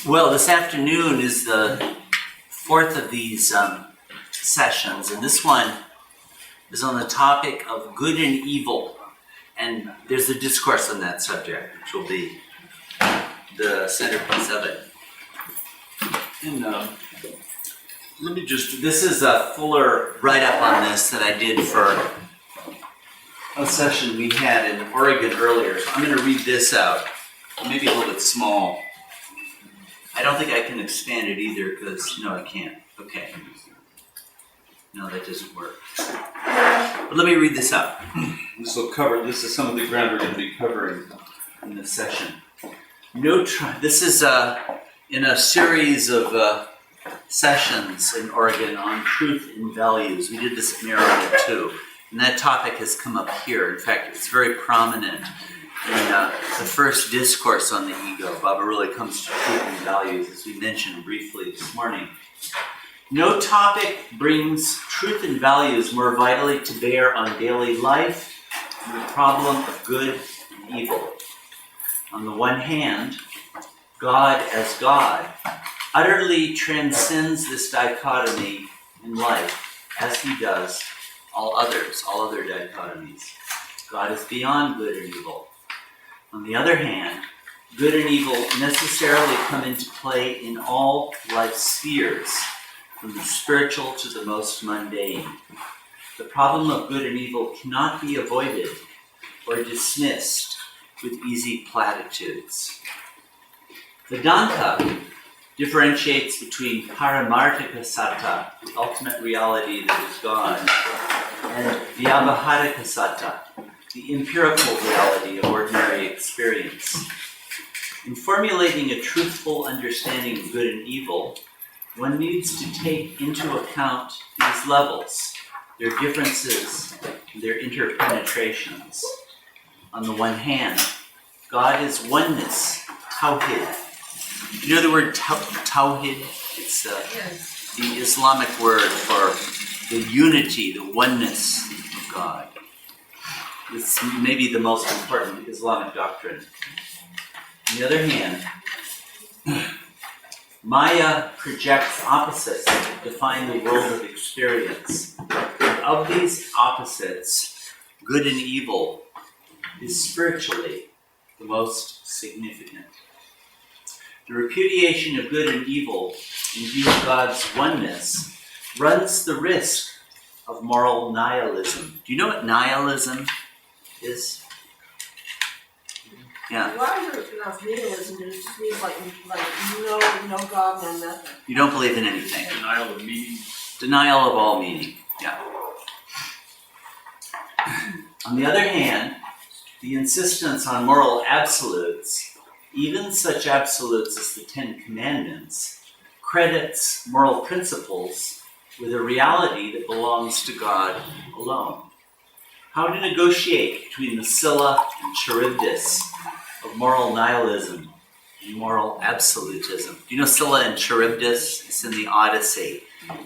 Well, this afternoon is the fourth of these sessions, and this one is on the topic of good and evil. And there's a discourse on that subject, which will be the centerpiece of it. And this is a fuller write-up on this that I did for a session we had in Oregon earlier. So I'm going to read this out, maybe a little bit small. I don't think I can expand it either because, no, I can't. Okay. No, that doesn't work. But let me read this out. This is some of the ground we're going to be covering in this session. This is in a series of sessions in Oregon on truth and values. We did this at MeherBabaLibrary too. And that topic has come up here. In fact, it's very prominent in the first discourse on the ego. Baba really comes to truth and values, as we mentioned briefly this morning. No topic brings truth and values more vitally to bear on daily life than the problem of good and evil. On the one hand, God as God utterly transcends this dichotomy in life, as he does all other dichotomies. God is beyond good and evil. On the other hand, good and evil necessarily come into play in all life spheres, from the spiritual to the most mundane. The problem of good and evil cannot be avoided or dismissed with easy platitudes. Vedanta differentiates between paramarthika satta, the ultimate reality that is God, and vyavaharika satta, the empirical reality of ordinary experience. In formulating a truthful understanding of good and evil, one needs to take into account these levels, their differences, and their interpenetrations. On the one hand, God is oneness, tawhid. You know the word tawhid? It's the Islamic word for the unity, the oneness of God. It's maybe the most important Islamic doctrine. On the other hand, Maya projects opposites that define the world of experience. And of these opposites, good and evil is spiritually the most significant. The repudiation of good and evil in view of God's oneness runs the risk of moral nihilism. Do you know what nihilism is? Yeah. Well, I heard enough nihilism, and it just means like no God, no nothing. You don't believe in anything. Denial of meaning. Denial of all meaning. Yeah. On the other hand, the insistence on moral absolutes, even such absolutes as the Ten Commandments, credits moral principles with a reality that belongs to God alone. How to negotiate between the Scylla and Charybdis of moral nihilism and moral absolutism. Do you know Scylla and Charybdis? It's in the Odyssey.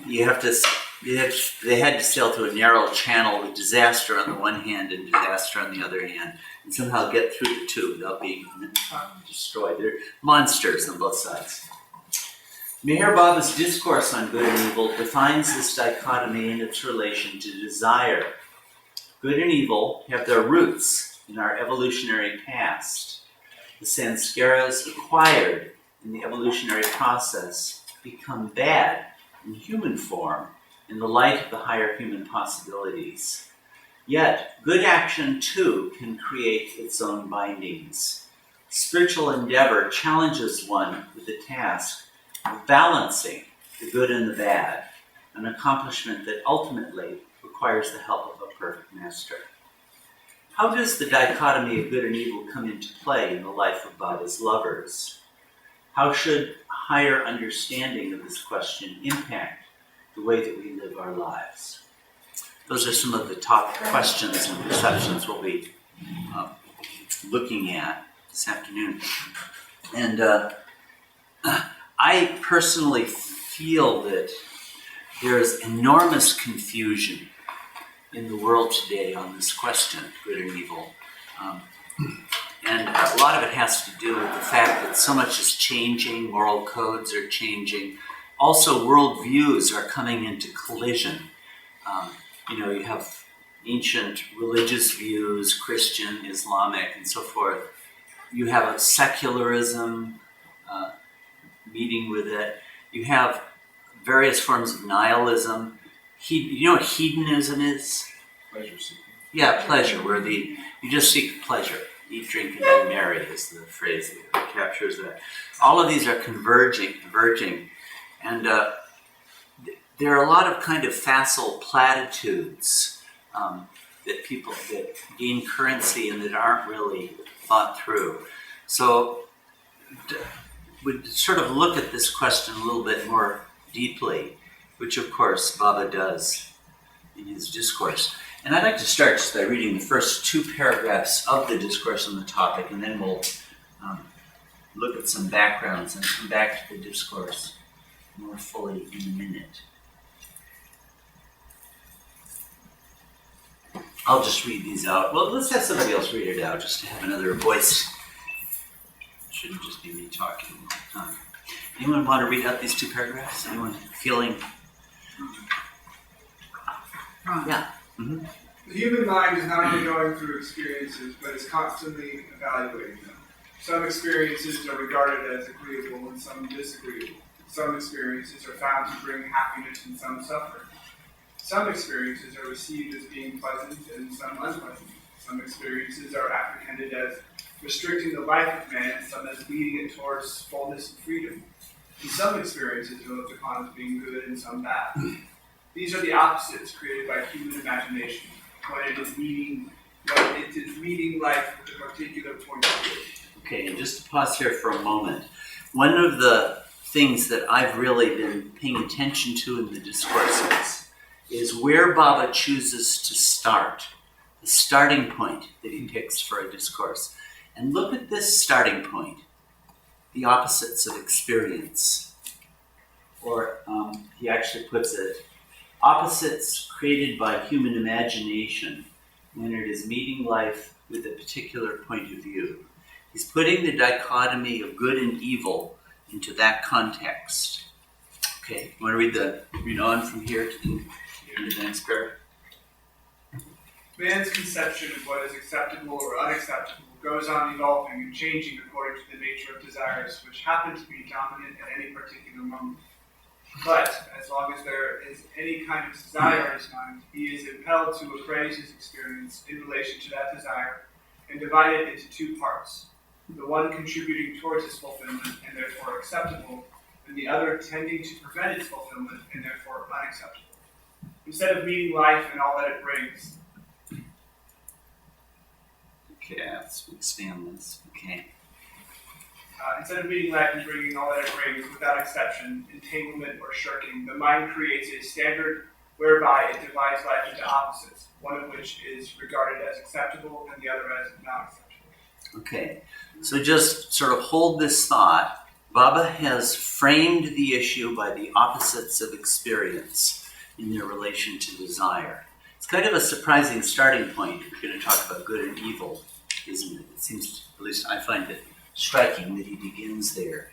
They had to sail through a narrow channel with disaster on the one hand and disaster on the other hand, and somehow get through the two without being destroyed. They're monsters on both sides. MeherBaba's discourse on good and evil defines this dichotomy in its relation to desire. Good and evil have their roots in our evolutionary past. The sanskaras acquired in the evolutionary process become bad in human form in the light of the higher human possibilities. Yet, good action too can create its own bindings. Spiritual endeavor challenges one with the task of balancing the good and the bad, an accomplishment that ultimately requires the help of a perfect master. How does the dichotomy of good and evil come into play in the life of Baba's lovers? How should a higher understanding of this question impact the way that we live our lives? Those are some of the top questions and perceptions we'll be looking at this afternoon. And I personally feel that there's enormous confusion in the world today on this question, good and evil. And a lot of it has to do with the fact that so much is changing, moral codes are changing. Also, worldviews are coming into collision. You have ancient religious views, Christian, Islamic, and so forth. You have a secularism meeting with it. You have various forms of nihilism. You know what hedonism is? Pleasure seeking. Yeah, pleasure, where you just seek pleasure. Eat, drink, and be merry is the phrase that captures that. All of these are converging, and there are a lot of kind of facile platitudes that gain currency and that aren't really thought through. So we'd sort of look at this question a little bit more deeply, which of course Baba does in his discourse. And I'd like to start just by reading the first 2 paragraphs of the discourse on the topic, and then we'll look at some backgrounds and come back to the discourse more fully in a minute. I'll just read these out. Well, let's have somebody else read it out just to have another voice. It shouldn't just be me talking all the time. Anyone want to read out these 2 paragraphs? Anyone feeling? Yeah. Mm-hmm. The human mind is not only going through experiences, but is constantly evaluating them. Some experiences are regarded as agreeable and some disagreeable. Some experiences are found to bring happiness and some suffering. Some experiences are received as being pleasant and some unpleasant. Some experiences are apprehended as restricting the life of man and some as leading it towards fullness and freedom. And some experiences are looked upon as being good and some bad. These are the opposites created by human imagination, when it is meeting life with a particular point of view. Okay, and just to pause here for a moment. One of the things that I've really been paying attention to in the discourses is where Baba chooses to start, the starting point that he picks for a discourse. And look at this starting point, the opposites of experience. Or he actually puts it, opposites created by human imagination when it is meeting life with a particular point of view. He's putting the dichotomy of good and evil into that context. Okay, you want to read on from here to the next paragraph? Man's conception of what is acceptable or unacceptable goes on evolving and changing according to the nature of desires, which happen to be dominant at any particular moment. But, as long as there is any kind of desire in his mind, he is impelled to appraise his experience in relation to that desire and divide it into 2 parts, the one contributing towards its fulfillment and therefore acceptable, and the other tending to prevent its fulfillment and therefore unacceptable. Instead of meeting life and all that it brings. Okay, let's expand this. Okay. Instead of meeting life and bringing all that it brings without exception, entanglement, or shirking, the mind creates a standard whereby it divides life into opposites, one of which is regarded as acceptable and the other as not acceptable. Okay, so just sort of hold this thought. Baba has framed the issue by the opposites of experience in their relation to desire. It's kind of a surprising starting point if you're going to talk about good and evil, isn't it? It seems, at least I find it striking that he begins there.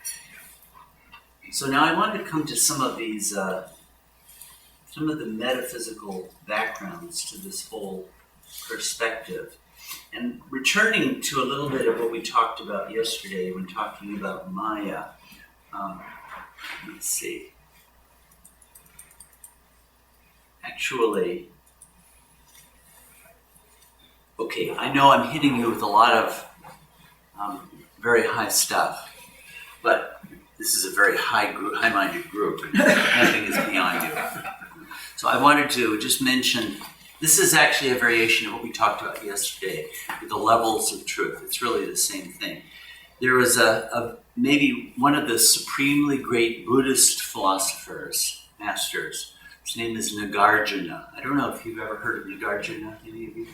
So now I want to come to some of these, some of the metaphysical backgrounds to this whole perspective. And returning to a little bit of what we talked about yesterday when talking about Maya. Let's see. Actually, okay, I know I'm hitting you with a lot of very high stuff, but this is a very high-minded group, and nothing is beyond you. So I wanted to just mention, this is actually a variation of what we talked about yesterday, with the levels of truth. It's really the same thing. There was maybe one of the supremely great Buddhist philosophers, masters. His name is Nagarjuna. I don't know if you've ever heard of Nagarjuna, any of you?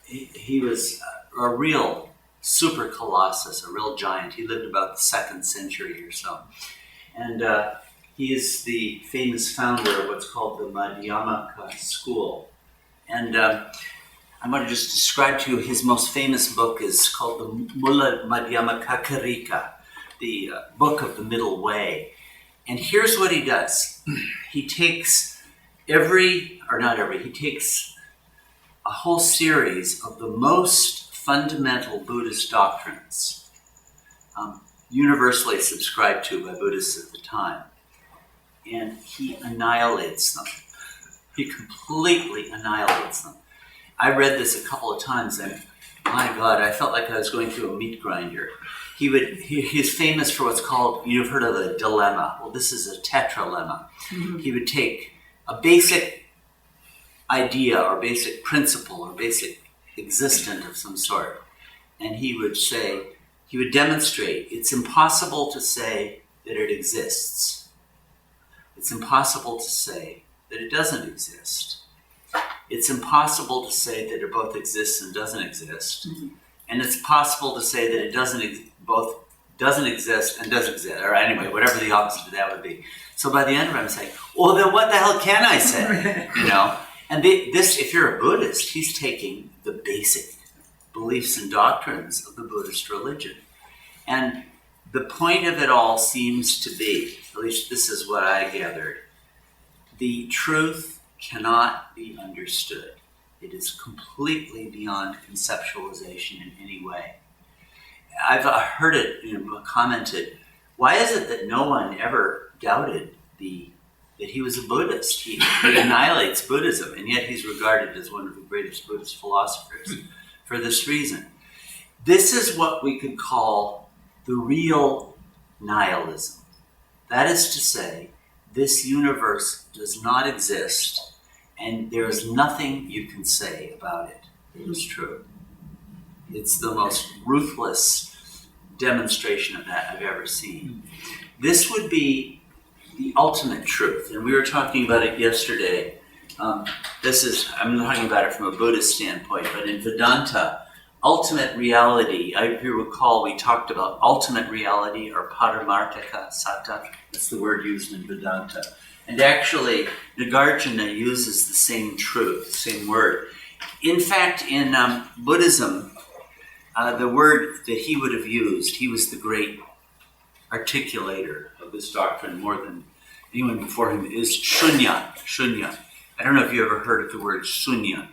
He was a real super colossus, a real giant. He lived about the 2nd century or so. And he is the famous founder of what's called the Madhyamaka school. And I'm going to just describe to you his most famous book is called the Mulla Madhyama Kakarika, the book of the middle way. And here's what he does. He takes he takes a whole series of the most fundamental Buddhist doctrines, universally subscribed to by Buddhists at the time, and he annihilates them. He completely annihilates them. I read this a couple of times, and my God, I felt like I was going through a meat grinder. He's famous for what's called, you've heard of a dilemma. Well, this is a tetralemma. Mm-hmm. He would take a basic idea or basic principle or basic existent of some sort, and he would demonstrate it's impossible to say that it exists. It's impossible to say that it doesn't exist. It's impossible to say that it both exists and doesn't exist. Mm-hmm. And it's possible to say that it doesn't exist and does exist. Or anyway, whatever the opposite of that would be. So by the end of it, I'm saying, well, then what the hell can I say? And if you're a Buddhist, he's taking the basic beliefs and doctrines of the Buddhist religion. And the point of it all seems to be, at least this is what I gathered, the truth cannot be understood. It is completely beyond conceptualization in any way. I've heard it commented, why is it that no one ever doubted that he was a Buddhist? He annihilates Buddhism, and yet he's regarded as one of the greatest Buddhist philosophers for this reason. This is what we could call the real nihilism. That is to say, this universe does not exist, and there is nothing you can say about it that is true. It's the most ruthless demonstration of that I've ever seen. This would be the ultimate truth, and we were talking about it yesterday. I'm talking about it from a Buddhist standpoint, but in Vedanta, ultimate reality, if you recall, we talked about ultimate reality or paramarthika satta. That's the word used in Vedanta. And actually, Nagarjuna uses the same truth, same word. In fact, in Buddhism, the word that he would have used, he was the great articulator of this doctrine more than anyone before him, is shunya. Shunya. I don't know if you ever heard of the word shunya.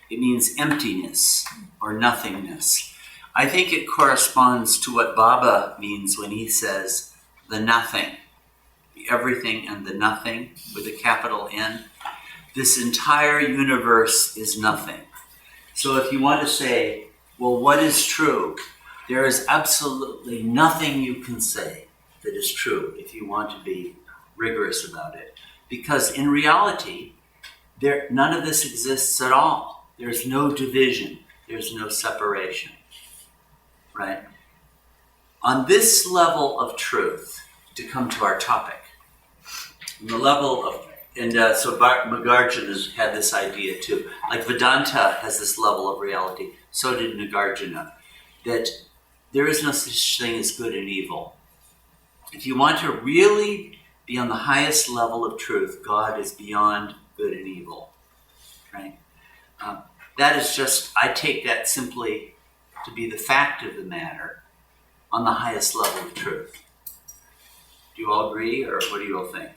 It means emptiness or nothingness. I think it corresponds to what Baba means when he says the nothing, the everything and the nothing with a capital N. This entire universe is nothing. So if you want to say, well, what is true? There is absolutely nothing you can say that is true if you want to be rigorous about it. Because in reality, none of this exists at all. There's no division. There's no separation. Right? On this level of truth, to come to our topic, on the level of, so Nagarjuna has had this idea too. Like Vedanta has this level of reality. So did Nagarjuna. That there is no such thing as good and evil. If you want to really be on the highest level of truth, God is beyond good and evil. Right? That is just, I take that simply to be the fact of the matter on the highest level of truth. Do you all agree, or what do you all think?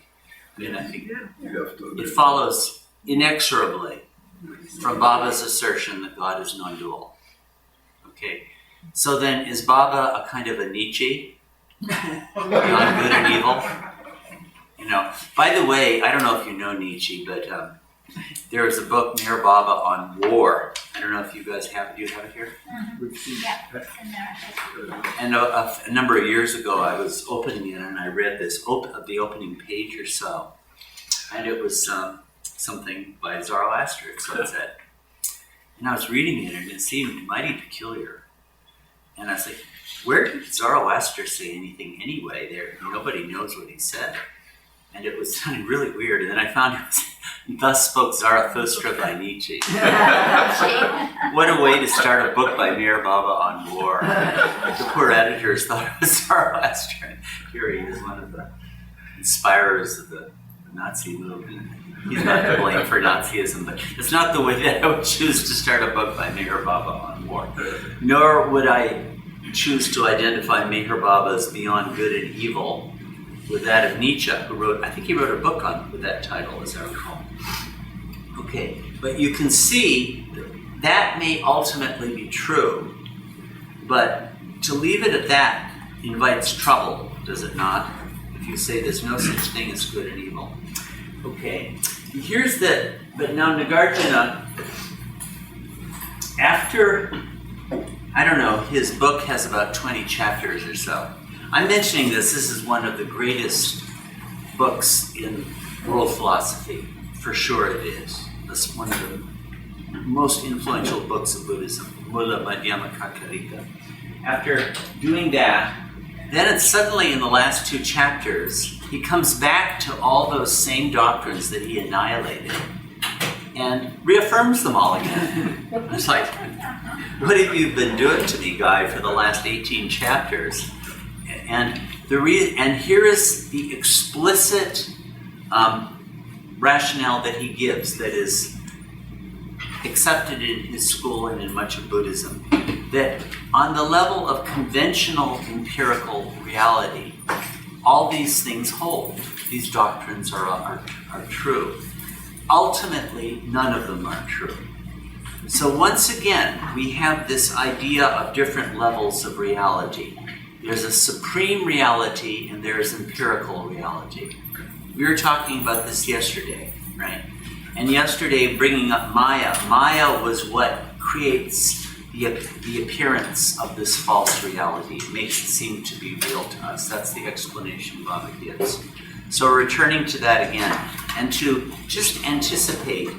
I mean, I think it follows inexorably from Baba's assertion that God is non-dual. Okay, so then is Baba a kind of a Nietzsche? Beyond good and evil? By the way, I don't know if you know Nietzsche, but there is a book, MeherBaba, on war. I don't know if you guys have it. Do you have it here? Mm-hmm. Yeah, it's in there. And a number of years ago, I was opening it and I read this, the opening page or so. And it was something by Zoroaster, so it said. And I was reading it and it seemed mighty peculiar. And I was like, where did Zoroaster say anything anyway? Nobody knows what he said. And it was sounding really weird. And then I found it was, Thus Spoke Zarathustra by Nietzsche. What a way to start a book by MeherBaba on war. The poor editors thought it was Zoroaster. Here he is, one of the inspirers of the Nazi movement. He's not to blame for Nazism, but it's not the way that I would choose to start a book by Meher Baba on war. Nor would I choose to identify Meher Baba as beyond good and evil with that of Nietzsche, who wrote, I think he wrote a book with that title, as I recall. Okay, but you can see that may ultimately be true, but to leave it at that invites trouble, does it not? If you say there's no such thing as good and evil. Okay, here's the, but now Nagarjuna, after, I don't know, his book has about 20 chapters or so. I'm mentioning this is one of the greatest books in world philosophy, for sure it is. It's one of the most influential books of Buddhism, Mula Madhyama Kakarika. After doing that, then it's suddenly in the last 2 chapters, he comes back to all those same doctrines that he annihilated and reaffirms them all again. It's like, what have you been doing to me, guy, for the last 18 chapters? And here is the explicit rationale that he gives that is accepted in his school and in much of Buddhism, that on the level of conventional empirical reality, all these things hold. These doctrines are true. Ultimately, none of them are true. So once again, we have this idea of different levels of reality. There's a supreme reality and there's empirical reality. We were talking about this yesterday, right? And yesterday, bringing up Maya. Maya was what creates the appearance of this false reality. It makes it seem to be real to us. That's the explanation Baba gives. So returning to that again, and to just anticipate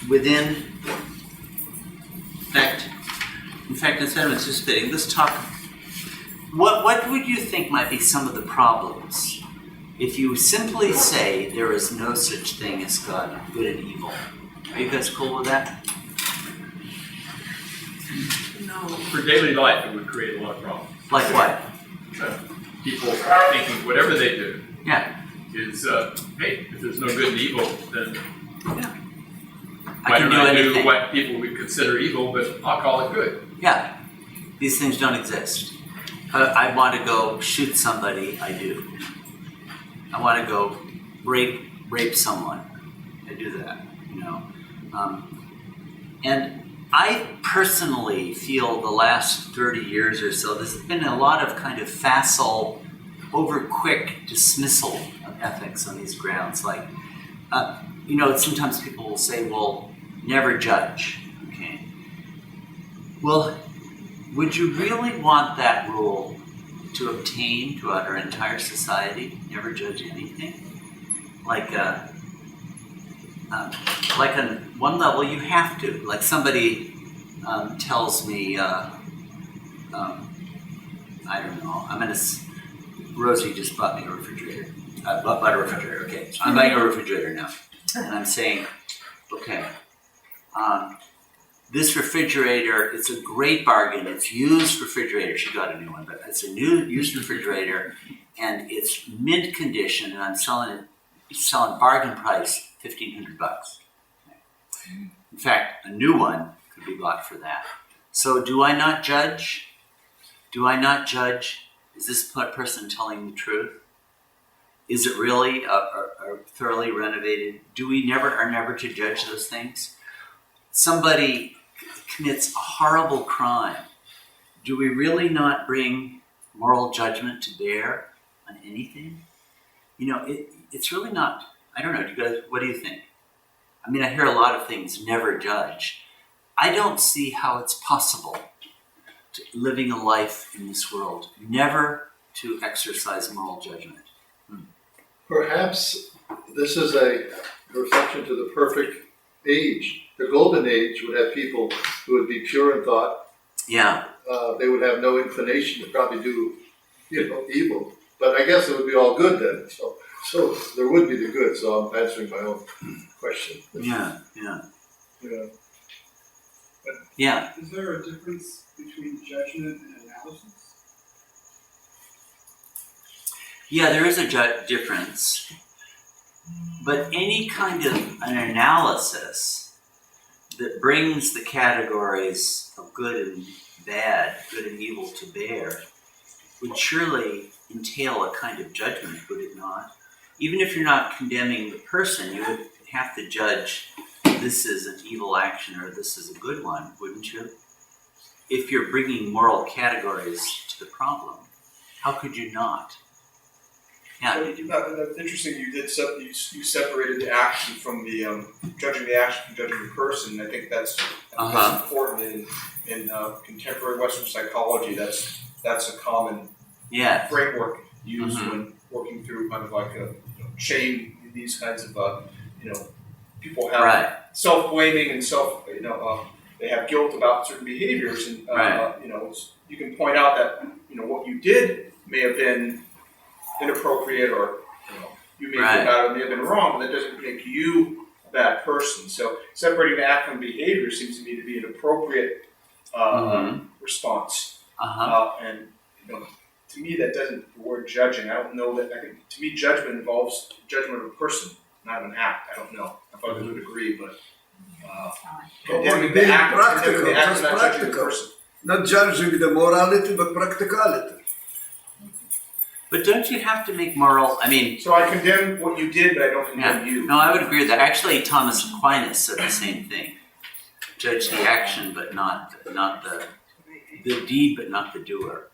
within, in fact, instead of anticipating, let's talk, what would you think might be some of the problems if you simply say there is no such thing as God, good and evil? Are you guys cool with that? No. For daily life, it would create a lot of problems. Like what? People thinking whatever they do is, hey, if there's no good and evil, then why don't I do what people would consider evil, but I'll call it good? Yeah, these things don't exist. I want to go shoot somebody, I do. I want to go rape someone, I do that, you know. And I personally feel the last 30 years or so, there's been a lot of kind of facile, over-quick dismissal of ethics on these grounds. Like, you know, sometimes people will say, well, never judge, okay? Well, would you really want that rule to obtain throughout our entire society? Never judge anything? Like on one level, you have to. Like somebody tells me, I don't know, Rosie just bought me a refrigerator. Bought a refrigerator, okay. So I'm buying a refrigerator now. And I'm saying, okay, this refrigerator, it's a great bargain. It's used refrigerator. She got a new one, but it's a new used refrigerator, and it's mint condition, and I'm selling bargain price, $1,500. In fact, a new one could be bought for that. So do I not judge? Do I not judge? Is this person telling the truth? Is it really a thoroughly renovated? Are never to judge those things? Somebody commits a horrible crime. Do we really not bring moral judgment to bear on anything? You know, it's really not. I don't know. You guys, what do you think? I mean, I hear a lot of things, never judge. I don't see how it's possible to living a life in this world, never to exercise moral judgment. Perhaps this is a reflection to the perfect age. The golden age would have people who would be pure in thought. Yeah. They would have no inclination to probably do, evil. But I guess it would be all good then. So there would be the good. So I'm answering my own question. Yeah. Yeah. Is there a difference between judgment and analysis? Yeah, there is a difference, but any kind of an analysis that brings the categories of good and bad, good and evil to bear, would surely entail a kind of judgment, would it not? Even if you're not condemning the person, you would have to judge this is an evil action or this is a good one, wouldn't you? If you're bringing moral categories to the problem, how could you not? Yeah, That's interesting. You did you separated the action from the judging the action from judging the person. I think that's important in contemporary Western psychology. That's a common framework used when working through kind of like a shame. These kinds of people have self-blaming and they have guilt about certain behaviors, and you can point out that what you did may have been inappropriate, or you may have bad, it may have been wrong, but that doesn't make you a bad person. So separating the act from behavior seems to me to be an appropriate response. And to me, that doesn't the word judging. I don't know that. I think to me, judgment involves judgment of a person, not an act. I don't know if others would agree, but condemning the act, not judging the person. Not judging the morality, but practicality. But don't you have to make moral, So I condemn what you did, but I don't condemn you. No, I would agree with that. Actually, Thomas Aquinas said the same thing. Judge the action, but not the deed, but not the doer.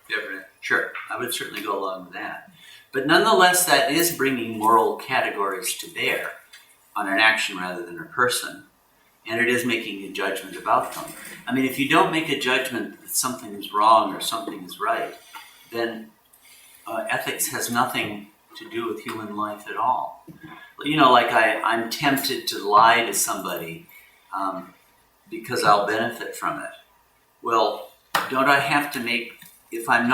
Sure, I would certainly go along with that. But nonetheless, that is bringing moral categories to bear on an action rather than a person. And it is making a judgment about them. If you don't make a judgment that something is wrong or something is right, then ethics has nothing to do with human life at all. Like I'm tempted to lie to somebody because I'll benefit from it. Well, don't I have to if I'm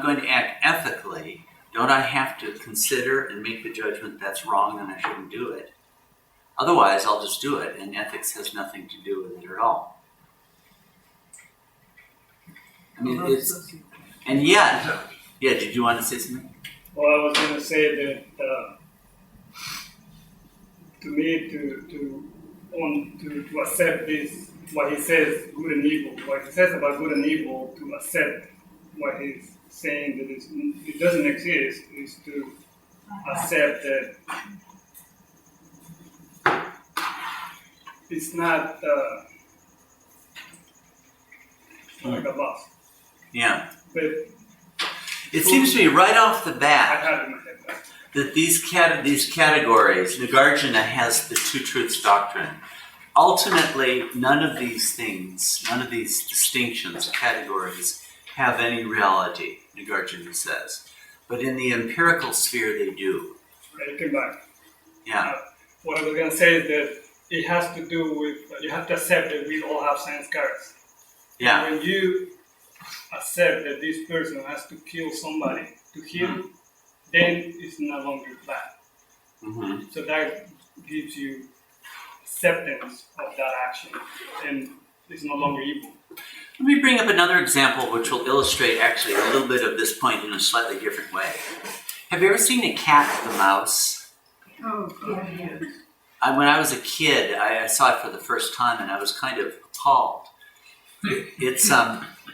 going to act ethically, don't I have to consider and make the judgment that's wrong and I shouldn't do it? Otherwise, I'll just do it, and ethics has nothing to do with it at all. And yet, did you want to say something? Well, I was going to say that to me, to accept this, what he says, good and evil, what he says about good and evil, to accept what he's saying that it doesn't exist, is to accept that it's not like a loss. Yeah. But it seems to me right off the I bat had in my head that these categories, Nagarjuna has the two truths doctrine. Ultimately, none of these things, none of these distinctions, categories, have any reality, Nagarjuna says. But in the empirical sphere, they do. Okay, come back. Yeah. What I was going to say is that it has to do with, you have to accept that we all have sanskaras. Yeah. When you accept that this person has to kill somebody to heal, then it's no longer bad. So that gives you acceptance of that action, and it's no longer evil. Let me bring up another example which will illustrate actually a little bit of this point in a slightly different way. Have you ever seen a cat with a mouse? Oh, yeah. When I was a kid, I saw it for the first time and I was kind of appalled. It's,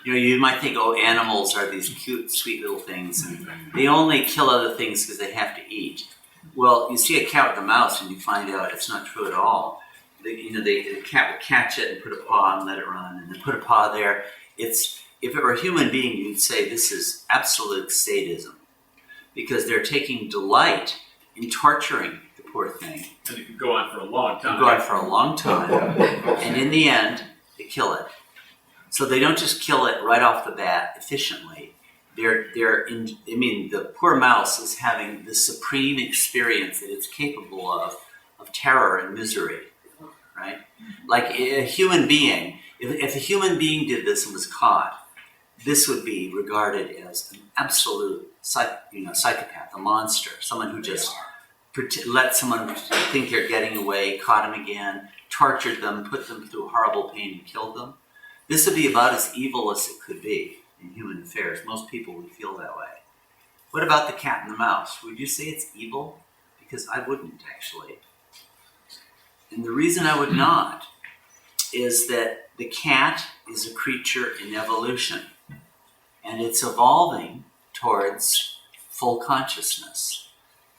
you might think, animals are these cute, sweet little things, and they only kill other things because they have to eat. Well, you see a cat with a mouse and you find out it's not true at all. The cat would catch it and put a paw and let it run, and then put a paw there. If it were a human being, you'd say this is absolute sadism, because they're taking delight in torturing the poor thing. And it can go on for a long time. And in the end, they kill it. So they don't just kill it right off the bat efficiently. The poor mouse is having the supreme experience that it's capable of terror and misery, right? Like a human being, if a human being did this and was caught, this would be regarded as an absolute psychopath, a monster, someone who just let someone think they're getting away, caught them again, tortured them, put them through horrible pain and killed them. This would be about as evil as it could be in human affairs. Most people would feel that way. What about the cat and the mouse? Would you say it's evil? Because I wouldn't, actually. And the reason I would not is that the cat is a creature in evolution, and it's evolving towards full consciousness.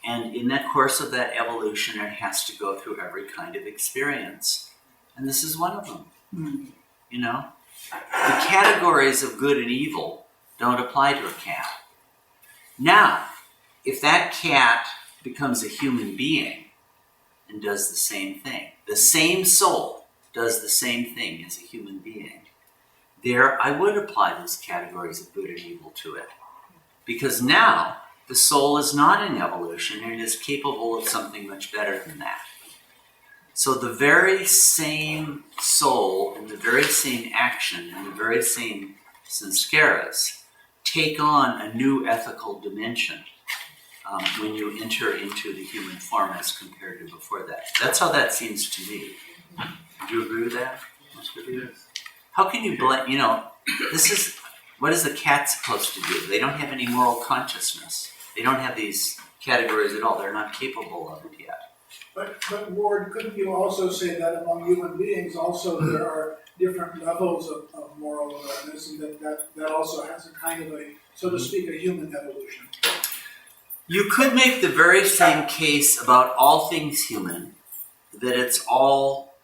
And in that course of that evolution, it has to go through every kind of experience. And this is one of them. You know? The categories of good and evil don't apply to a cat. Now, if that cat becomes a human being and does the same thing, the same soul does the same thing as a human being, there I would apply those categories of good and evil to it. Because now the soul is not in evolution and is capable of something much better than that. So the very same soul and the very same action and the very same sanskaras take on a new ethical dimension when you enter into the human form as compared to before that. That's how that seems to me. Do you agree with that? How can you blame, this is, what is the cat supposed to do? They don't have any moral consciousness. They don't have these categories at all. They're not capable of it yet. But Ward, couldn't you also say that among human beings also there are different levels of moral awareness, and that also has a kind of a, so to speak, a human evolution? You could make the very same case about all things human, that it's all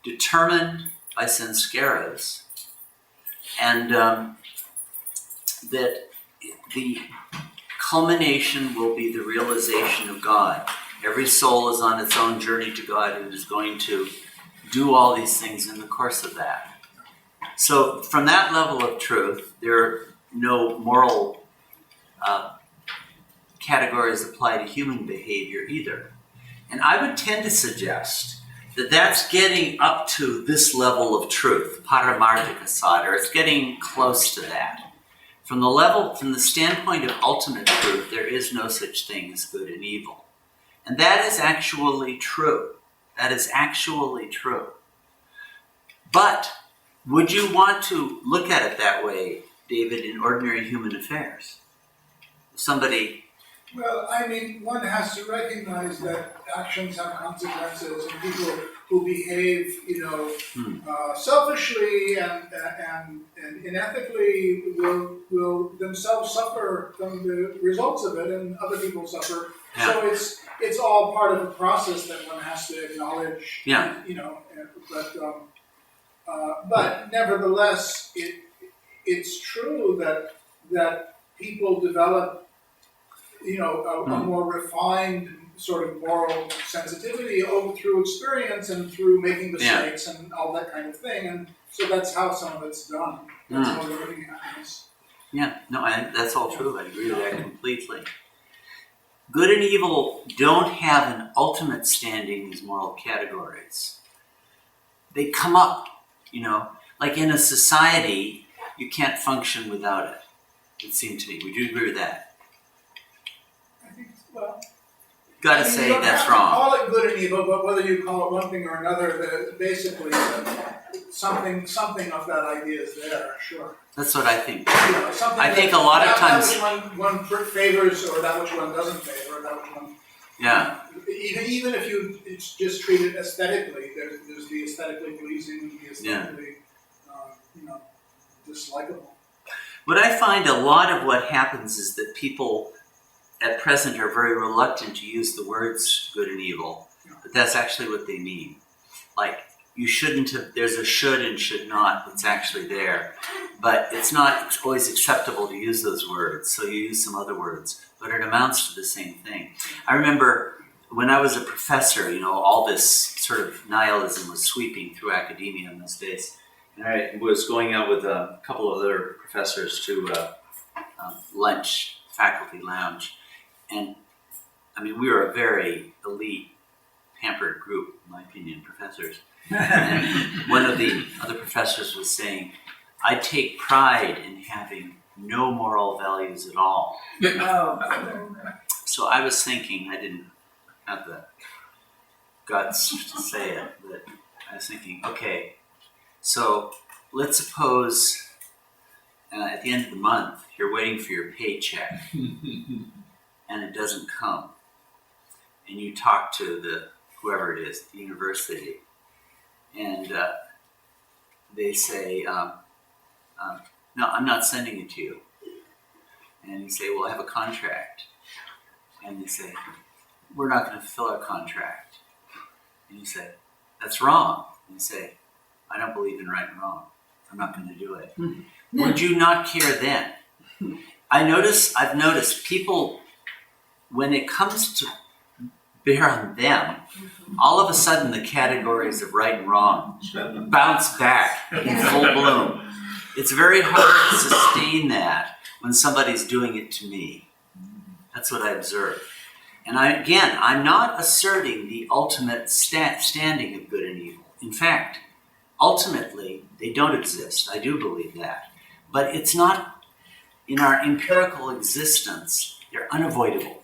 determined by sanskaras, and that the culmination will be the realization of God. Every soul is on its own journey to God and is going to do all these things in the course of that. So from that level of truth, there are no moral categories apply to human behavior either. And I would tend to suggest that that's getting up to this level of truth, paramarthika sada, or it's getting close to that. From the standpoint of ultimate truth, there is no such thing as good and evil. And that is actually true. That is actually true. But would you want to look at it that way, David, in ordinary human affairs? Somebody... Well, I mean, one has to recognize that actions have consequences, and people who behave, selfishly and unethically will themselves suffer from the results of it, and other people suffer. Yeah. So it's all part of a process that one has to acknowledge. Yeah. But nevertheless, it's true that people develop, a more refined sort of moral sensitivity through experience and through making mistakes and all that kind of thing. And so that's how some of it's done. That's how learning happens. Yeah, no, that's all true. I agree with that completely. Good and evil don't have an ultimate standing as moral categories. They come up, like in a society, you can't function without it. It seemed to me. Would you agree with that? Well, Gotta say that's you don't have wrong. to call it good and evil, but whether you call it one thing or another, basically something of that idea is there. Sure. That's what I think. I think a lot of times that which one favors, or that which one doesn't favor, that which one. Yeah. Even if you just treat it aesthetically, there's the aesthetically pleasing and the aesthetically, dislikable. What I find a lot of what happens is that people at present are very reluctant to use the words good and evil, but that's actually what they mean. Like, you shouldn't have, there's a should and should not that's actually there, but it's not always acceptable to use those words, so you use some other words, but it amounts to the same thing. I remember when I was a professor, all this sort of nihilism was sweeping through academia in those days, and I was going out with a couple of other professors to lunch, faculty lounge. And we were a very elite, pampered group, in my opinion, professors. And one of the other professors was saying, I take pride in having no moral values at all. So I was thinking, I didn't have the guts to say it, but I was thinking, okay, so let's suppose at the end of the month, you're waiting for your paycheck. and it doesn't come, and you talk to whoever it is, the university, and they say, no, I'm not sending it to you. And you say, well, I have a contract. And they say, we're not going to fulfill our contract. And you say, that's wrong. And you say, I don't believe in right and wrong. I'm not going to do it. Would you not care then? I've noticed people, when it comes to bear on them, all of a sudden the categories of right and wrong bounce back in full bloom. It's very hard to sustain that when somebody's doing it to me. That's what I observe. And I'm not asserting the ultimate standing of good and evil. In fact, ultimately, they don't exist. I do believe that. But it's not in our empirical existence. They're unavoidable.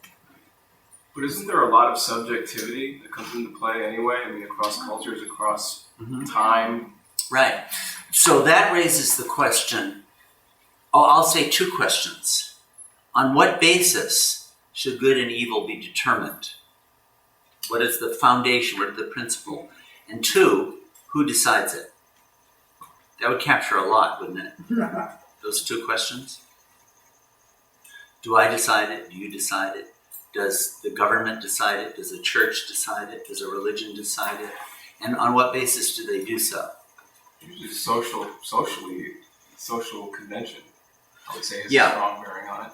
But isn't there a lot of subjectivity that comes into play anyway? I mean, across cultures, across time. Right. So that raises the question, I'll say two questions. On what basis should good and evil be determined? What is the foundation? What is the principle? And two, who decides it? That would capture a lot, wouldn't it? Those two questions. Do I decide it? Do you decide it? Does the government decide it? Does the church decide it? Does a religion decide it? And on what basis do they do so? Usually social convention, I would say, has a strong bearing on it.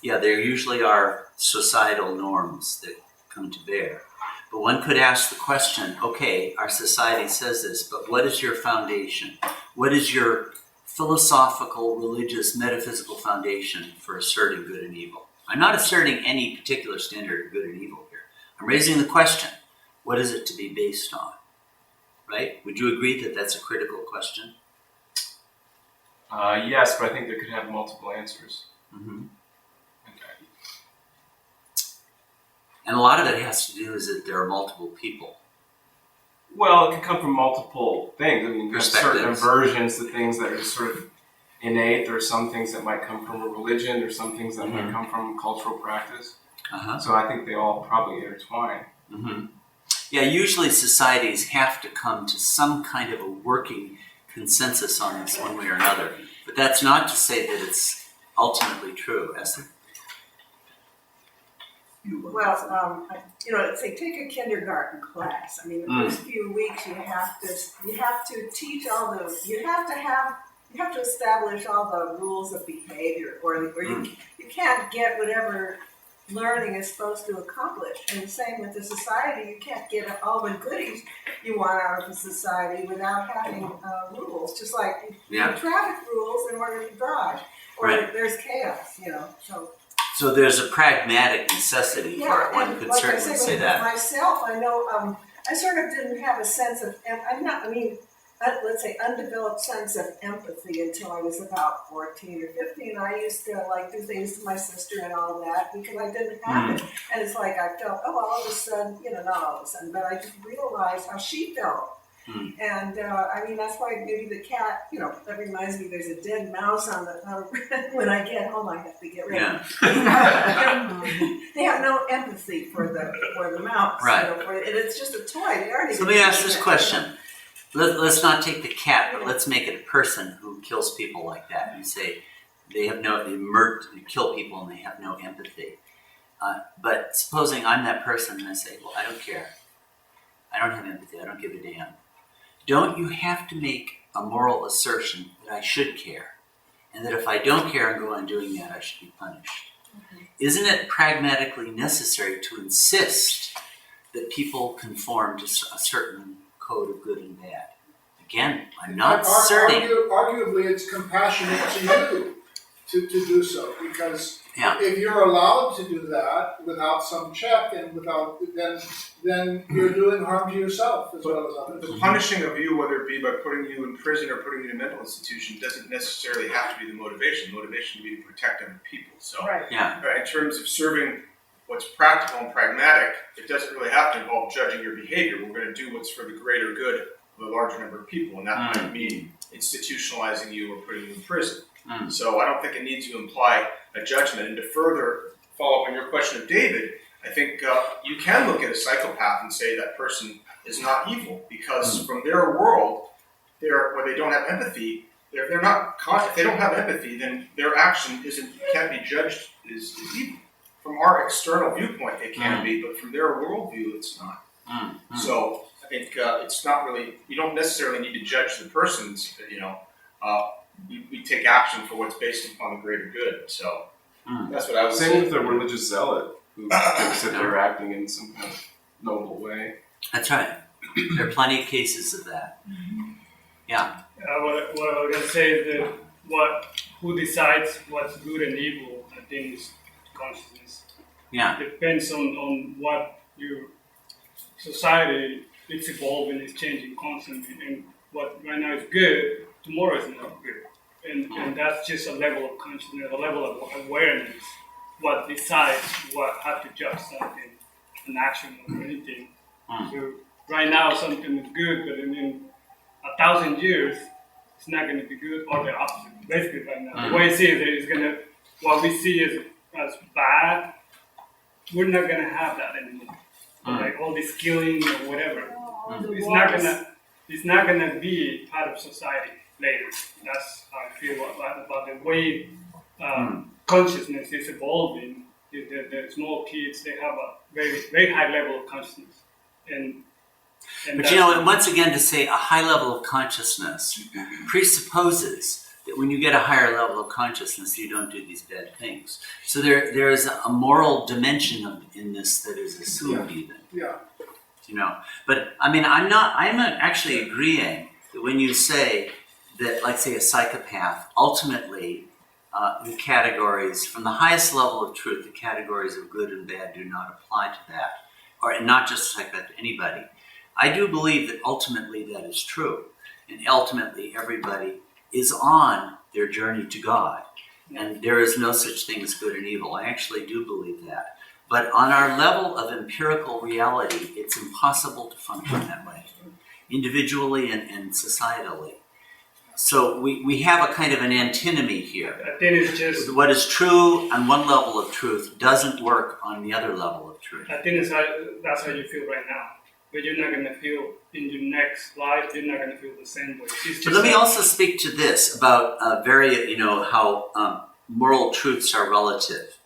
Yeah, there usually are societal norms that come to bear. But one could ask the question, okay, our society says this, but what is your foundation? What is your philosophical, religious, metaphysical foundation for asserting good and evil? I'm not asserting any particular standard of good and evil here. I'm raising the question, what is it to be based on? Right? Would you agree that that's a critical question? Yes, but I think they could have multiple answers. Mm-hmm. Okay. And a lot of it has to do is that there are multiple people. Well, it can come from multiple things. I mean, there's certain Perspectives. aversions to things that are just sort of innate. There are some things that might come from a religion. There's some things that might come from cultural practice. Uh-huh. So I think they all probably intertwine. Mm-hmm. Yeah, usually societies have to come to some kind of a working consensus on this one way or another. But that's not to say that it's ultimately true, Esther. Well, say take a kindergarten class. I mean, the first few weeks you have to teach you have to establish all the rules of behavior, or you can't get whatever learning is supposed to accomplish. And the same with the society, you can't get all the goodies you want out of the society without having rules, just like traffic rules in order to drive, or there's chaos, So there's a pragmatic necessity for it. One could certainly say that. Myself, I know I sort of didn't have a sense of, let's say undeveloped sense of empathy until I was about 14 or 15. I used to do things to my sister and all that because I didn't have it. And it's like I felt, all of a sudden, not all of a sudden, but I just realized how she felt. And that's why maybe the cat, that reminds me there's a dead mouse on the, when I get home I have to get rid of it. They have no empathy for the mouse. Right. And it's just a toy. They aren't even. So let me ask this question. Let's not take the cat, but let's make it a person who kills people like that. You say they kill people and they have no empathy. But supposing I'm that person and I say, well, I don't care. I don't have empathy. I don't give a damn. Don't you have to make a moral assertion that I should care? And that if I don't care and go on doing that, I should be punished? Isn't it pragmatically necessary to insist that people conform to a certain code of good and bad? Again, I'm not asserting. Arguably, it's compassionate to you to do so, because Yeah. if you're allowed to do that without some check and then you're doing harm to yourself as well as others. The punishing of you, whether it be by putting you in prison or putting you in a mental institution, doesn't necessarily have to be the motivation. The motivation can be to protect other people. So, Right. Yeah. in terms of serving what's practical and pragmatic, it doesn't really have to involve judging your behavior. We're going to do what's for the greater good of a larger number of people, and that might mean institutionalizing you or putting you in prison. So I don't think it needs to imply a judgment. And to further follow up on your question of David, I think you can look at a psychopath and say that person is not evil because from their world, where they don't have empathy, they're not if they don't have empathy, then their action can't be judged as evil. From our external viewpoint, it can be, but from their worldview, it's not. So I think it's not really. You don't necessarily need to judge the person's. We take action for what's based upon the greater good. So that's what I was Same saying. with a religious zealot who thinks that they're acting in some kind of noble way. That's right. There are plenty of cases of that. Yeah. What I was going to say is that who decides what's good and evil, I think, is consciousness. Yeah. It depends on what your society, it's evolving, it's changing constantly, and what right now is good, tomorrow is not good. And that's just a level of consciousness, a level of awareness, what decides how to judge something, an action or anything. So right now something is good, but in 1,000 years, it's not going to be good, or the opposite. Basically right now, the way I see it is what we see as bad, we're not going to have that anymore. Like all this killing or whatever. It's not gonna be part of society later. That's how I feel about the way consciousness is evolving. The small kids, they have a very, very high level of consciousness. But once again, to say a high level of consciousness presupposes that when you get a higher level of consciousness, you don't do these bad things. So there is a moral dimension in this that is assumed even. Yeah. But I mean, I'm actually agreeing that when you say that, like say a psychopath, ultimately the categories, from the highest level of truth, the categories of good and bad do not apply to that, or not just a psychopath, to anybody. I do believe that ultimately that is true, and ultimately everybody is on their journey to God, and there is no such thing as good and evil. I actually do believe that. But on our level of empirical reality, it's impossible to function that way, individually and societally. So we have a kind of an antinomy here. I think it's just what is true on one level of truth doesn't work on the other level of truth. I think that's how you feel right now. But you're not going to feel in your next life, you're not going to feel the same way. But let me also speak to this about how moral truths are relative.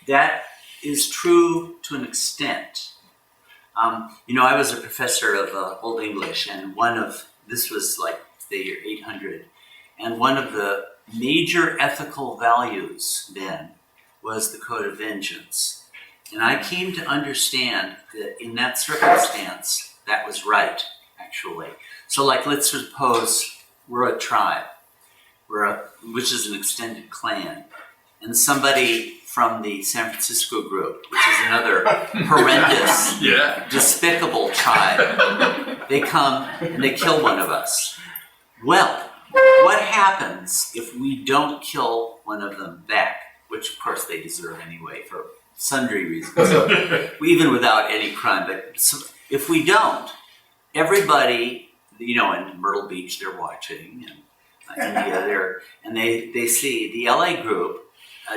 That is true to an extent. I was a professor of Old English, and this was like the year 800, and one of the major ethical values then was the code of vengeance. And I came to understand that in that circumstance, that was right, actually. So like, let's suppose we're a tribe, which is an extended clan, and somebody from the San Francisco group, which is another horrendous, despicable tribe, they come and they kill one of us. Well, what happens if we don't kill one of them back? Which of course they deserve anyway, for sundry reasons, even without any crime. But if we don't, everybody, in Myrtle Beach, they're watching, and India, they see the LA group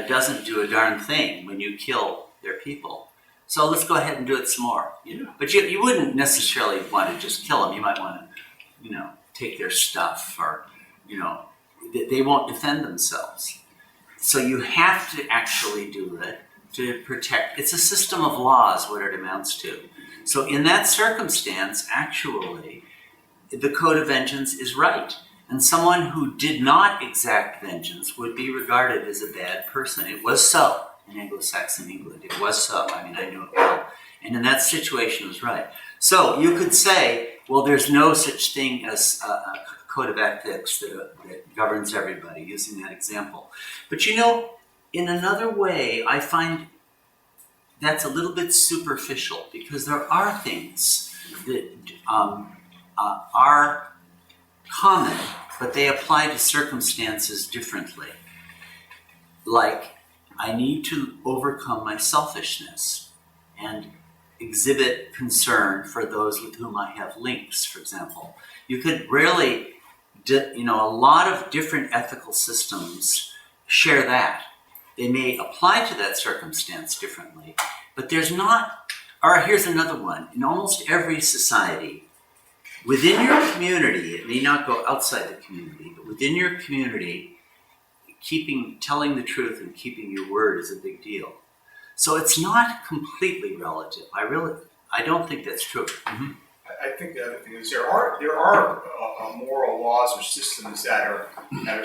doesn't do a darn thing when you kill their people. So let's go ahead and do it some more. But you wouldn't necessarily want to just kill them. You might want to, take their stuff, or they won't defend themselves. So you have to actually do it to protect. It's a system of laws, what it amounts to. So in that circumstance, actually, the code of vengeance is right. And someone who did not exact vengeance would be regarded as a bad person. It was so in Anglo-Saxon England. It was so. I mean, I knew it well. And in that situation, it was right. So you could say, well, there's no such thing as a code of ethics that governs everybody, using that example. But in another way, I find that's a little bit superficial, because there are things that are common, but they apply to circumstances differently. Like, I need to overcome my selfishness and exhibit concern for those with whom I have links, for example. You could rarely, a lot of different ethical systems share that. They may apply to that circumstance differently, but there's not, or here's another one. In almost every society, within your community, it may not go outside the community, but within your community, telling the truth and keeping your word is a big deal. So it's not completely relative. I don't think that's true. Mm-hmm. I think the other thing is there are moral laws or systems that are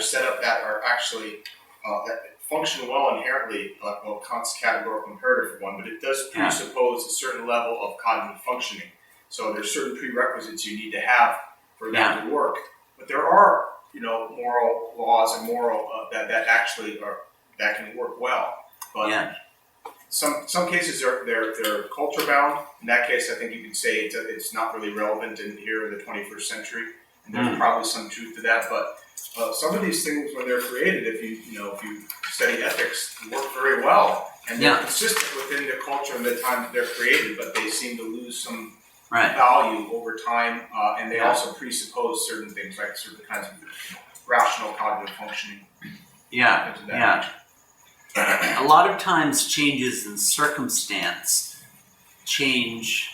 set up that are actually that function well inherently. Well, Kant's categorical imperative for one, but it does presuppose a certain level of cognitive functioning. So there's certain prerequisites you need to have for that to work. But there are moral laws and moral that actually that can work well. But some cases they're culture bound. In that case, I think you could say it's not really relevant in the 21st century, and there's probably some truth to that. But some of these things, when they're created, if you study ethics, work very well, and they're consistent within the culture and the time that they're created. But they seem to lose some value over time, and they also presuppose certain things, like certain kinds of rational cognitive functioning. A lot of times changes in circumstance change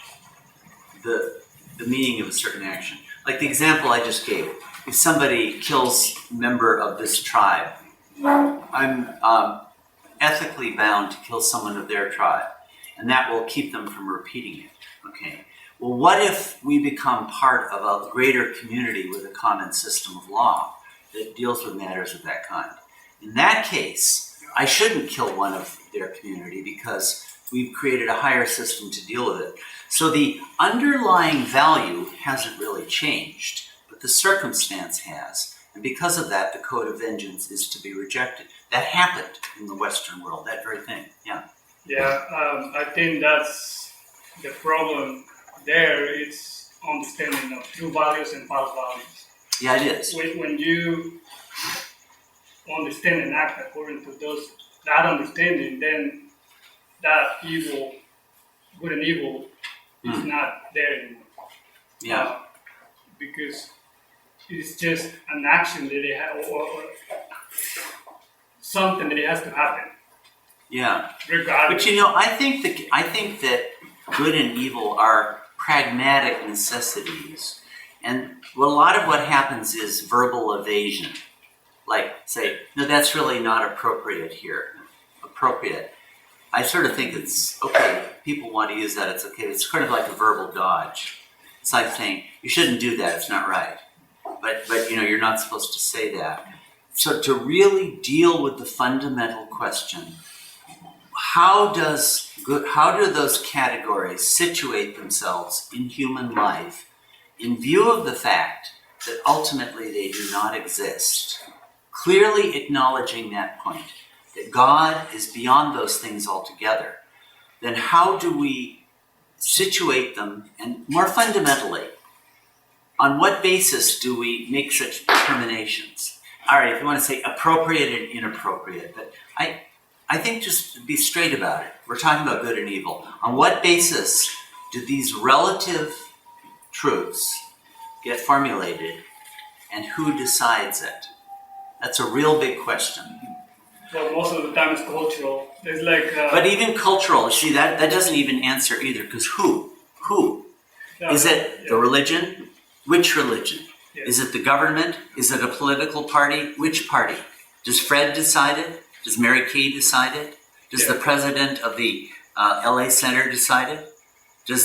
the meaning of a certain action. Like the example I just gave. If somebody kills a member of this tribe, I'm ethically bound to kill someone of their tribe, and that will keep them from repeating it. Okay. Well, what if we become part of a greater community with a common system of law that deals with matters of that kind? In that case, I shouldn't kill one of their community because we've created a higher system to deal with it. So the underlying value hasn't really changed, but the circumstance has. And because of that, the code of vengeance is to be rejected. That happened in the Western world, that very thing. I think that's the problem there. It's understanding of true values and false values. Yeah, it is. When you understand and act according to that understanding, then that evil, good and evil, is not there anymore. Because it's just an action that it or something that it has to happen. Regardless. But I think that good and evil are pragmatic necessities, and a lot of what happens is verbal evasion. Like say, no, that's really not appropriate here. Appropriate. I sort of think it's okay. People want to use that. It's okay. It's kind of like a verbal dodge. It's like saying you shouldn't do that. It's not right. But you're not supposed to say that. So to really deal with the fundamental question, how do those categories situate themselves in human life in view of the fact that ultimately they do not exist? Clearly acknowledging that point, that God is beyond those things altogether, then how do we situate them? And more fundamentally, on what basis do we make such determinations? All right, if you want to say appropriate and inappropriate, but I think just be straight about it. We're talking about good and evil. On what basis do these relative truths get formulated, and who decides it? That's a real big question. Well, most of the time it's cultural. It's like. But even cultural, see that doesn't even answer either. Because who? Is it the religion? Which religion? Yes. Is it the government? Is it a political party? Which party? Does Fred decide it? Does Mary Kay decide it? Does the president of the LA Center decide it? Do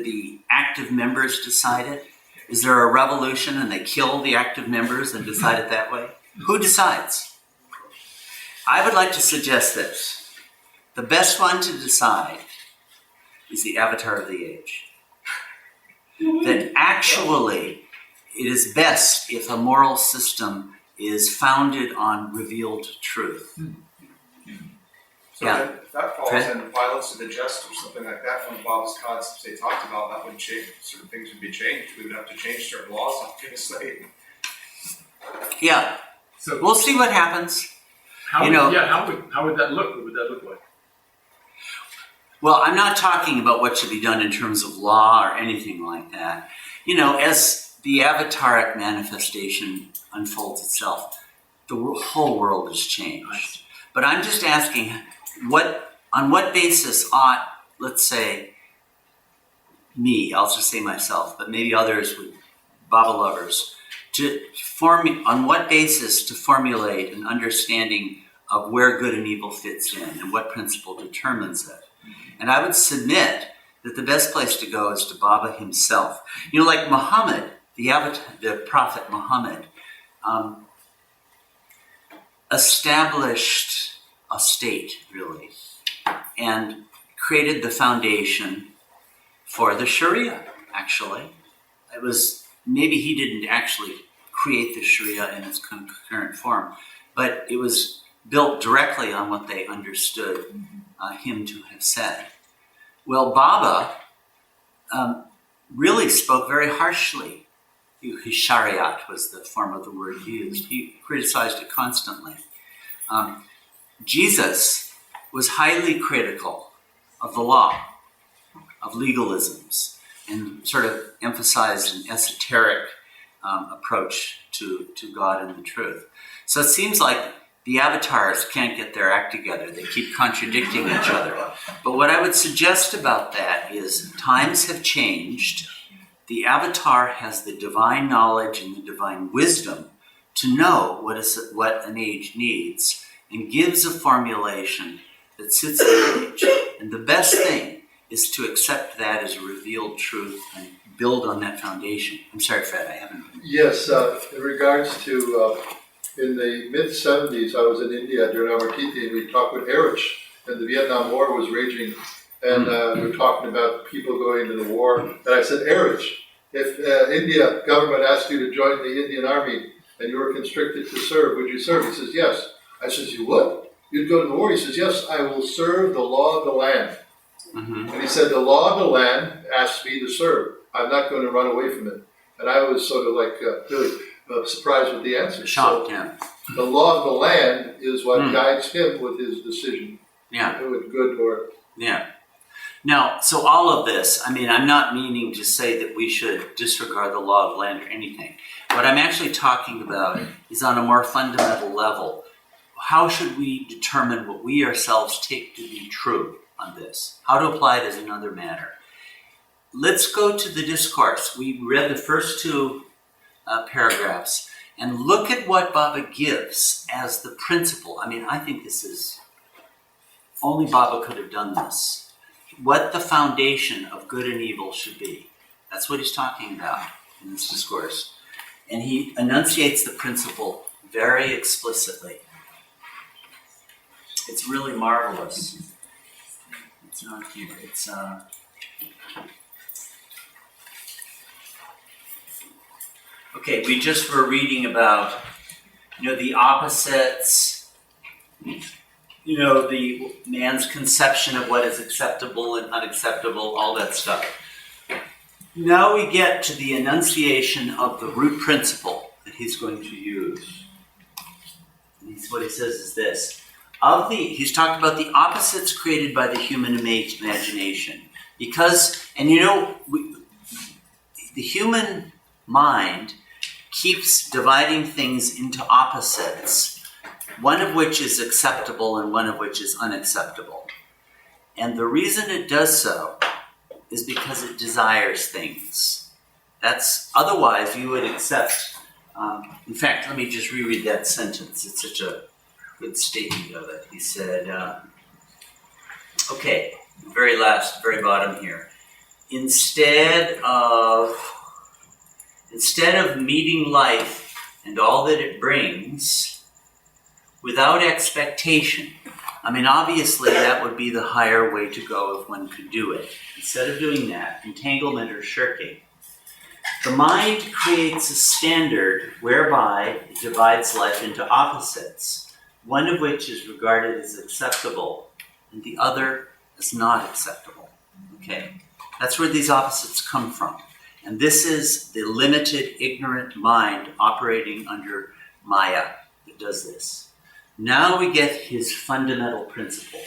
the active members decide it? Is there a revolution and they kill the active members and decide it that way? Who decides? I would like to suggest this. The best one to decide is the avatar of the age. That actually it is best if a moral system is founded on revealed truth. So then, if that falls in violence of the just or something like that, when Bob's concepts they talked about, that would change. Certain things would be changed. We would have to change certain laws, obviously. So we'll see what happens. How would that look? What would that look like? Well, I'm not talking about what should be done in terms of law or anything like that. As the avataric manifestation unfolds itself, the whole world has changed. But I'm just asking, on what basis ought, let's say, me, I'll just say myself, but maybe others with Baba lovers, on what basis to formulate an understanding of where good and evil fits in and what principle determines it. And I would submit that the best place to go is to Baba himself. You know, like Muhammad, the prophet Muhammad, established a state, really, and created the foundation for the Sharia, actually. It was, maybe he didn't actually create the Sharia in its current form, but it was built directly on what they understood him to have said. Well, Baba really spoke very harshly. His shariat was the form of the word he used. He criticized it constantly. Jesus was highly critical of the law, of legalisms, and sort of emphasized an esoteric approach to God and the truth. So it seems like the avatars can't get their act together. They keep contradicting each other. But what I would suggest about that is times have changed. The avatar has the divine knowledge and the divine wisdom to know what an age needs and gives a formulation that sits the age. And the best thing is to accept that as a revealed truth and build on that foundation. I'm sorry, Fred, I haven't. Yes, in regards to, in the mid-70s, I was in India during Amartiti, and we talked with Erich, and the Vietnam War was raging, and we were talking about people going to the war, and I said, Erich, if India government asked you to join the Indian Army and you were constricted to serve, would you serve? He says, yes. I says, you would? You'd go to the war? He says, yes, I will serve the law of the land. Mm-hmm. And he said, the law of the land asks me to serve. I'm not going to run away from it. And I was sort of like really surprised with the answer. Shocked, yeah. The law of the land is what guides him with his decision. Yeah. With good or... Yeah. Now, so all of this, I mean, I'm not meaning to say that we should disregard the law of land or anything. What I'm actually talking about is on a more fundamental level. How should we determine what we ourselves take to be true on this? How to apply it is another matter. Let's go to the discourse. We read the first two paragraphs and look at what Baba gives as the principle. I mean, I think this is, only Baba could have done this. What the foundation of good and evil should be. That's what he's talking about in this discourse. And he enunciates the principle very explicitly. It's really marvelous. It's not here. It's okay, we just were reading about, the opposites, the man's conception of what is acceptable and unacceptable, all that stuff. Now we get to the enunciation of the root principle that he's going to use. And what he says is this. He's talked about the opposites created by the human imagination. Because, the human mind keeps dividing things into opposites, one of which is acceptable and one of which is unacceptable. And the reason it does so is because it desires things. Otherwise you would accept, in fact, let me just reread that sentence. It's such a good statement of it. He said, very bottom here. Instead of meeting life and all that it brings without expectation, I mean, obviously that would be the higher way to go if one could do it. Instead of doing that, entanglement or shirking, the mind creates a standard whereby it divides life into opposites, one of which is regarded as acceptable and the other as not acceptable. Okay, that's where these opposites come from. And this is the limited, ignorant mind operating under Maya that does this. Now we get his fundamental principle.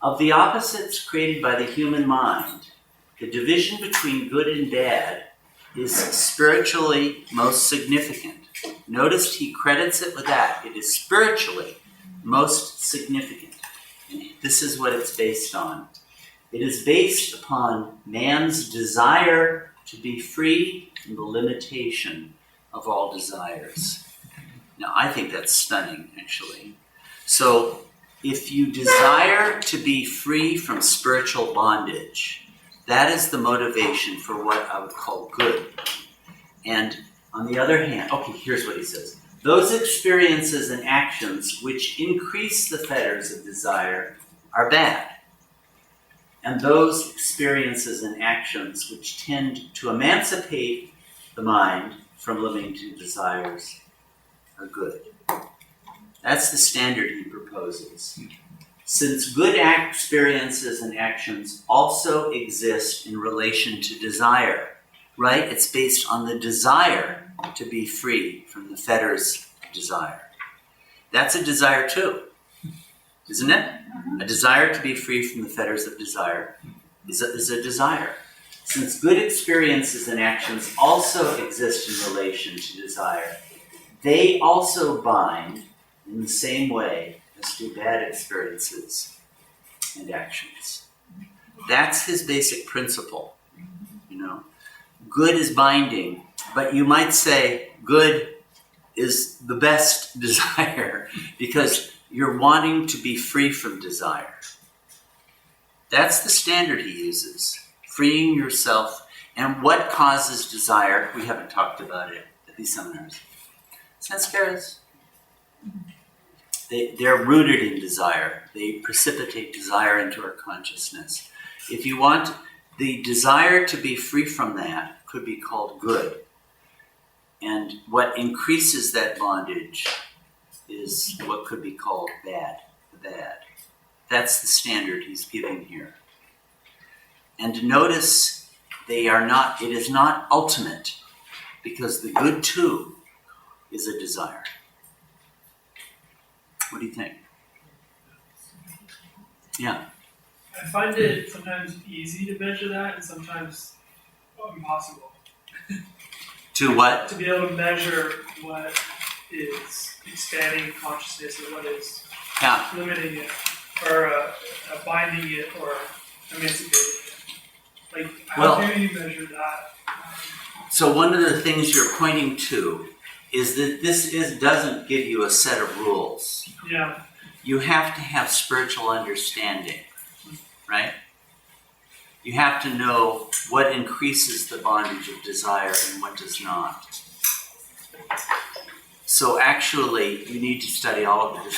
Of the opposites created by the human mind, the division between good and bad is spiritually most significant. Notice he credits it with that. It is spiritually most significant. And this is what it's based on. It is based upon man's desire to be free from the limitation of all desires. Now, I think that's stunning, actually. So, if you desire to be free from spiritual bondage, that is the motivation for what I would call good. And on the other hand, okay, here's what he says. Those experiences and actions which increase the fetters of desire are bad. And those experiences and actions which tend to emancipate the mind from limiting desires are good. That's the standard he proposes. Since good experiences and actions also exist in relation to desire, right? It's based on the desire to be free from the fetters of desire. That's a desire too, isn't it? A desire to be free from the fetters of desire is a desire. Since good experiences and actions also exist in relation to desire, they also bind in the same way as do bad experiences and actions. That's his basic principle, you know. Good is binding, but you might say good is the best desire because you're wanting to be free from desire. That's the standard he uses, freeing yourself. And what causes desire? We haven't talked about it at these seminars. Sanskaras. They're rooted in desire. They precipitate desire into our consciousness. If you want the desire to be free from that, could be called good. And what increases that bondage is what could be called bad, the bad. That's the standard he's giving here. And notice it is not ultimate, because the good too is a desire. What do you think? Yeah. I find it sometimes easy to measure that and sometimes impossible. To what? To be able to measure what is expanding consciousness and what is limiting it, or binding it, or emancipating it. Like, how do you measure that? So one of the things you're pointing to is that this doesn't give you a set of rules. Yeah. You have to have spiritual understanding, right? You have to know what increases the bondage of desire and what does not. So actually, you need to study all of it.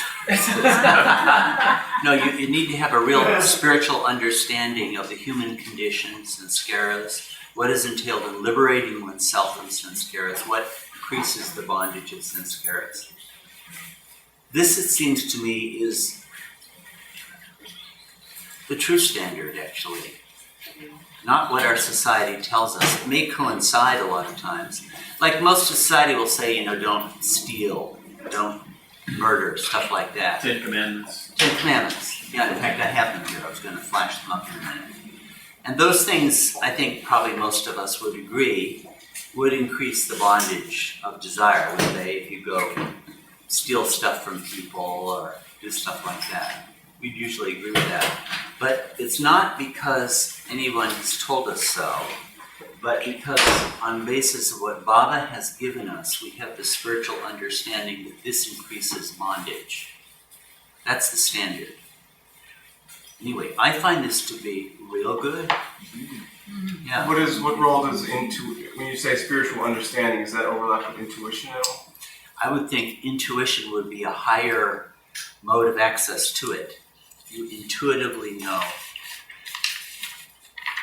No, you need to have a real spiritual understanding of the human condition, sanskaras, what is entailed in liberating oneself from sanskaras, what increases the bondage of sanskaras. This, it seems to me, is the true standard, actually. Not what our society tells us. It may coincide a lot of times. Like most society will say, don't steal, don't murder, stuff like that. 10 Commandments. 10 Commandments. Yeah, in fact, I have them here. I was going to flash them up in a minute. And those things, I think probably most of us would agree, would increase the bondage of desire, would they, if you go steal stuff from people or do stuff like that. We'd usually agree with that. But it's not because anyone has told us so, but because on the basis of what Baba has given us, we have the spiritual understanding that this increases bondage. That's the standard. Anyway, I find this to be real good. Yeah. What role does when you say spiritual understanding, is that overlap with intuition at all? I would think intuition would be a higher mode of access to it. You intuitively know.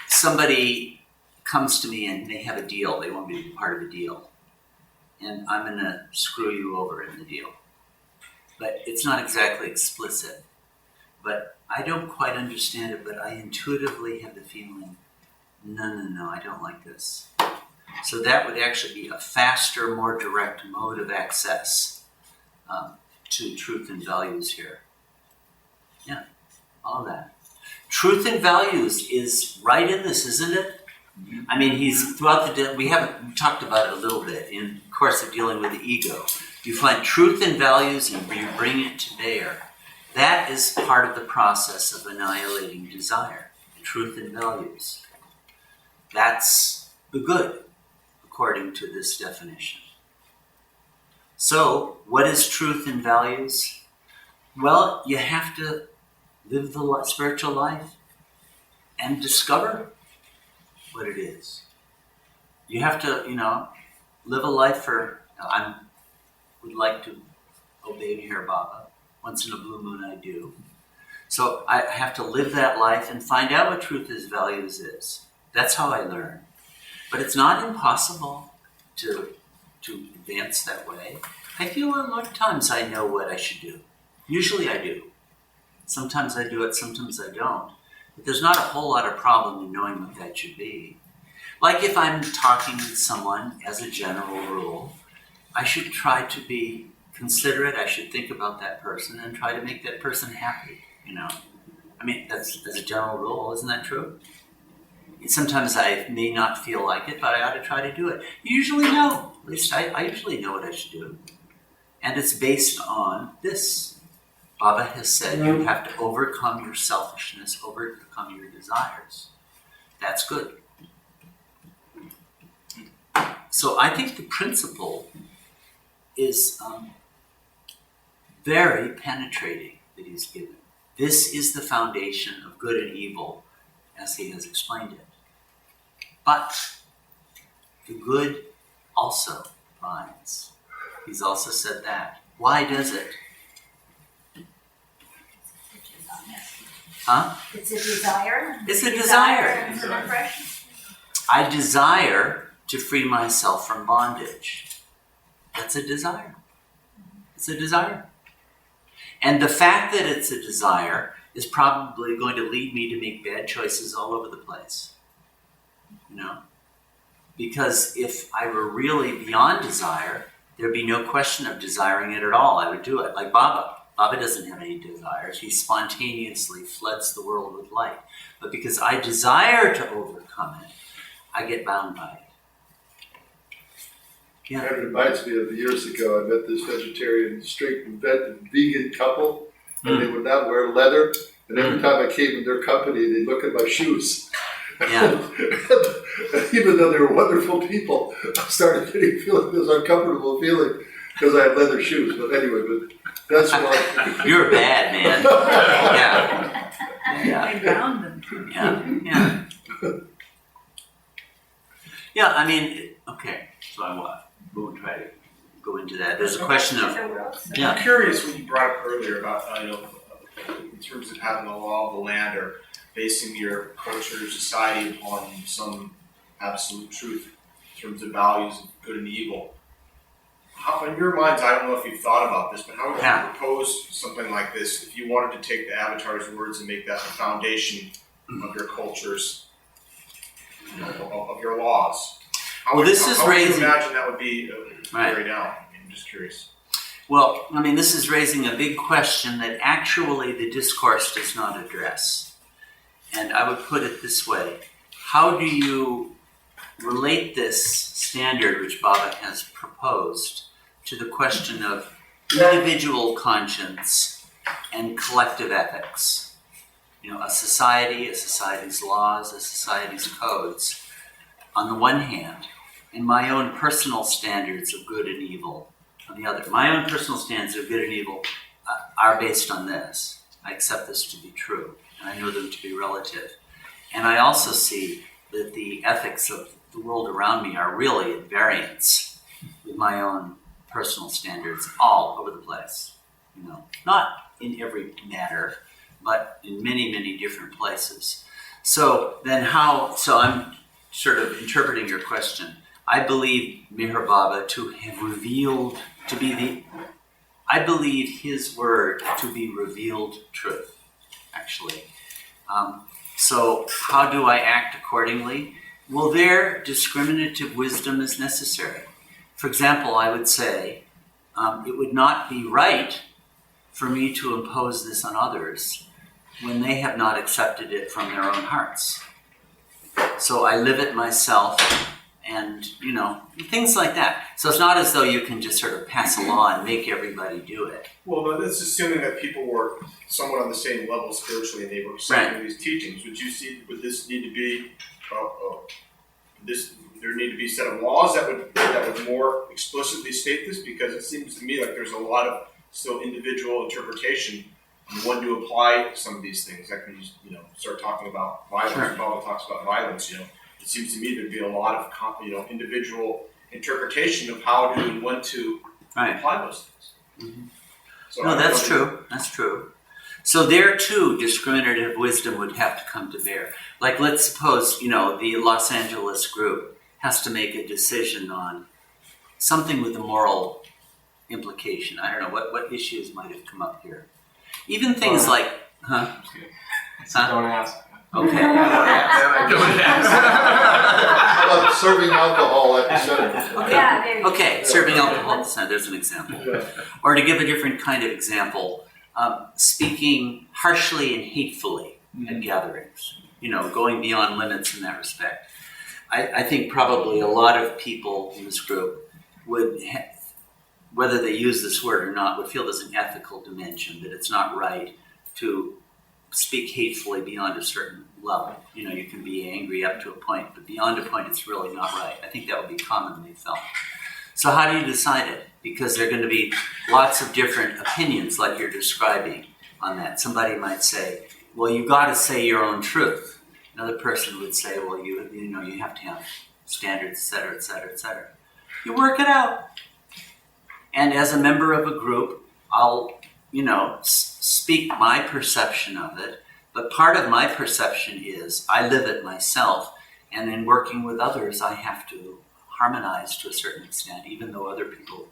Somebody comes to me and they have a deal. They want me to be part of the deal. And I'm going to screw you over in the deal. But it's not exactly explicit. But I don't quite understand it, but I intuitively have the feeling, no, I don't like this. So that would actually be a faster, more direct mode of access to truth and values here. Yeah, all of that. Truth and values is right in this, isn't it? I mean, he's throughout the we talked about it a little bit in the course of dealing with the ego. You find truth and values and you bring it to bear. That is part of the process of annihilating desire, truth and values. That's the good, according to this definition. So, what is truth and values? Well, you have to live the spiritual life and discover what it is. You have to, live a life for, I would like to obey MeherBaba. Once in a blue moon I do. So I have to live that life and find out what truth is, values is. That's how I learn. But it's not impossible to advance that way. I feel a lot of times I know what I should do. Usually I do. Sometimes I do it, sometimes I don't. But there's not a whole lot of problem in knowing what that should be. Like if I'm talking with someone, as a general rule, I should try to be considerate. I should think about that person and try to make that person happy, I mean, that's as a general rule, isn't that true? Sometimes I may not feel like it, but I ought to try to do it. You usually know. At least I usually know what I should do. And it's based on this. Baba has said you have to overcome your selfishness, overcome your desires. That's good. So I think the principle is very penetrating that he's given. This is the foundation of good and evil, as he has explained it. But the good also binds. He's also said that. Why does it? Huh? It's a desire. It's a desire. It's an impression. I desire to free myself from bondage. That's a desire. It's a desire. And the fact that it's a desire is probably going to lead me to make bad choices all over the place. Because if I were really beyond desire, there'd be no question of desiring it at all. I would do it. Like Baba. Baba doesn't have any desires. He spontaneously floods the world with light. But because I desire to overcome it, I get bound by it. Yeah. That reminds me of years ago, I met this vegetarian, straight vegan couple, and they would not wear leather. And every time I came in their company, they'd look at my shoes. Yeah. And even though they were wonderful people, I started feeling this uncomfortable feeling because I had leather shoes. But anyway, that's why. You're bad, man. Yeah. They bound them. Yeah. Yeah, I mean, okay, so we won't try to go into that. There's a question of, yeah. I'm curious what you brought up earlier about, in terms of having a law of the land or basing your culture or society upon some absolute truth in terms of values of good and evil. How, in your minds, I don't know if you've thought about this, but how would you propose something like this if you wanted to take the Avatar's words and make that the foundation of your cultures, of your laws? How would you imagine that would be carried out? I'm just curious. Well, I mean, this is raising a big question that actually the discourse does not address. And I would put it this way. How do you relate this standard which Baba has proposed to the question of individual conscience and collective ethics? A society's laws, a society's codes, on the one hand, and my own personal standards of good and evil on the other. My own personal standards of good and evil are based on this. I accept this to be true, and I know them to be relative. And I also see that the ethics of the world around me are really at variance with my own personal standards all over the place. Not in every matter, but in many, many different places. So I'm sort of interpreting your question. I believe MeherBaba to have revealed, I believe his word to be revealed truth, actually. So how do I act accordingly? Well, there, discriminative wisdom is necessary. For example, I would say, it would not be right for me to impose this on others when they have not accepted it from their own hearts. So I live it myself, and things like that. So it's not as though you can just sort of pass a law and make everybody do it. Well, but that's assuming that people were somewhat on the same level spiritually and they were accepting these teachings. Would this need to be, there need to be a set of laws that would more explicitly state this? Because it seems to me like there's a lot of still individual interpretation on when to apply some of these things. Like when you start talking about violence, Sure. Paul talks about violence, it seems to me there'd be a lot of individual interpretation of how to and when to apply those things. Mm-hmm. So No, that's true. That's true. So there too, discriminative wisdom would have to come to bear. Like let's suppose, the Los Angeles group has to make a decision on something with a moral implication. I don't know, what issues might have come up here. Even things like, Don't ask. Okay. Don't ask. How about serving alcohol at the center? Yeah, there you go. Okay, serving alcohol at the center, there's an example. Yeah. Or to give a different kind of example, speaking harshly and hatefully at gatherings, going beyond limits in that respect. I think probably a lot of people in this group would, whether they use this word or not, would feel there's an ethical dimension, that it's not right to speak hatefully beyond a certain level. You can be angry up to a point, but beyond a point, it's really not right. I think that would be commonly felt. So how do you decide it? Because there are going to be lots of different opinions like you're describing on that. Somebody might say, well, you got to say your own truth. Another person would say, well, you have to have standards, et cetera, et cetera, et cetera. You work it out. And as a member of a group, I'll, speak my perception of it. But part of my perception is I live it myself. And in working with others, I have to harmonize to a certain extent, even though other people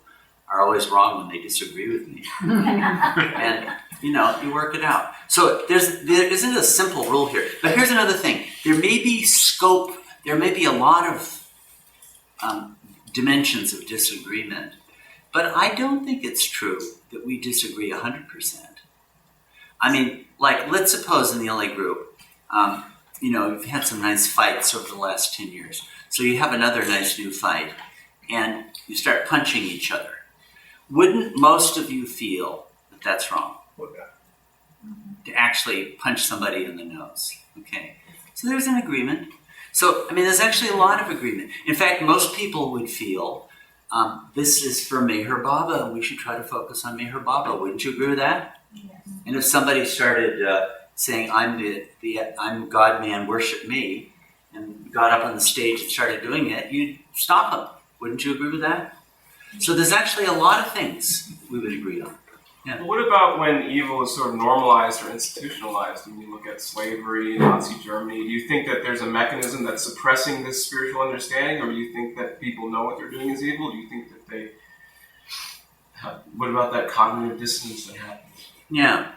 are always wrong when they disagree with me. And, you work it out. So there isn't a simple rule here. But here's another thing. There may be scope, there may be a lot of dimensions of disagreement, but I don't think it's true that we disagree 100%. I mean, like, let's suppose in the LA group, you've had some nice fights over the last 10 years. So you have another nice new fight, and you start punching each other. Wouldn't most of you feel that that's wrong? To actually punch somebody in the nose, okay? So there's an agreement. So, there's actually a lot of agreement. In fact, most people would feel, this is for Meher Baba, and we should try to focus on Meher Baba. Wouldn't you agree with that? Yes. And if somebody started saying, I'm God, man, worship me, and got up on the stage and started doing it, you'd stop them. Wouldn't you agree with that? So there's actually a lot of things we would agree on. Yeah. But what about when evil is sort of normalized or institutionalized? When you look at slavery, Nazi Germany, do you think that there's a mechanism that's suppressing this spiritual understanding, or do you think that people know what they're doing is evil? Do you think that they... What about that cognitive dissonance that happens? Yeah.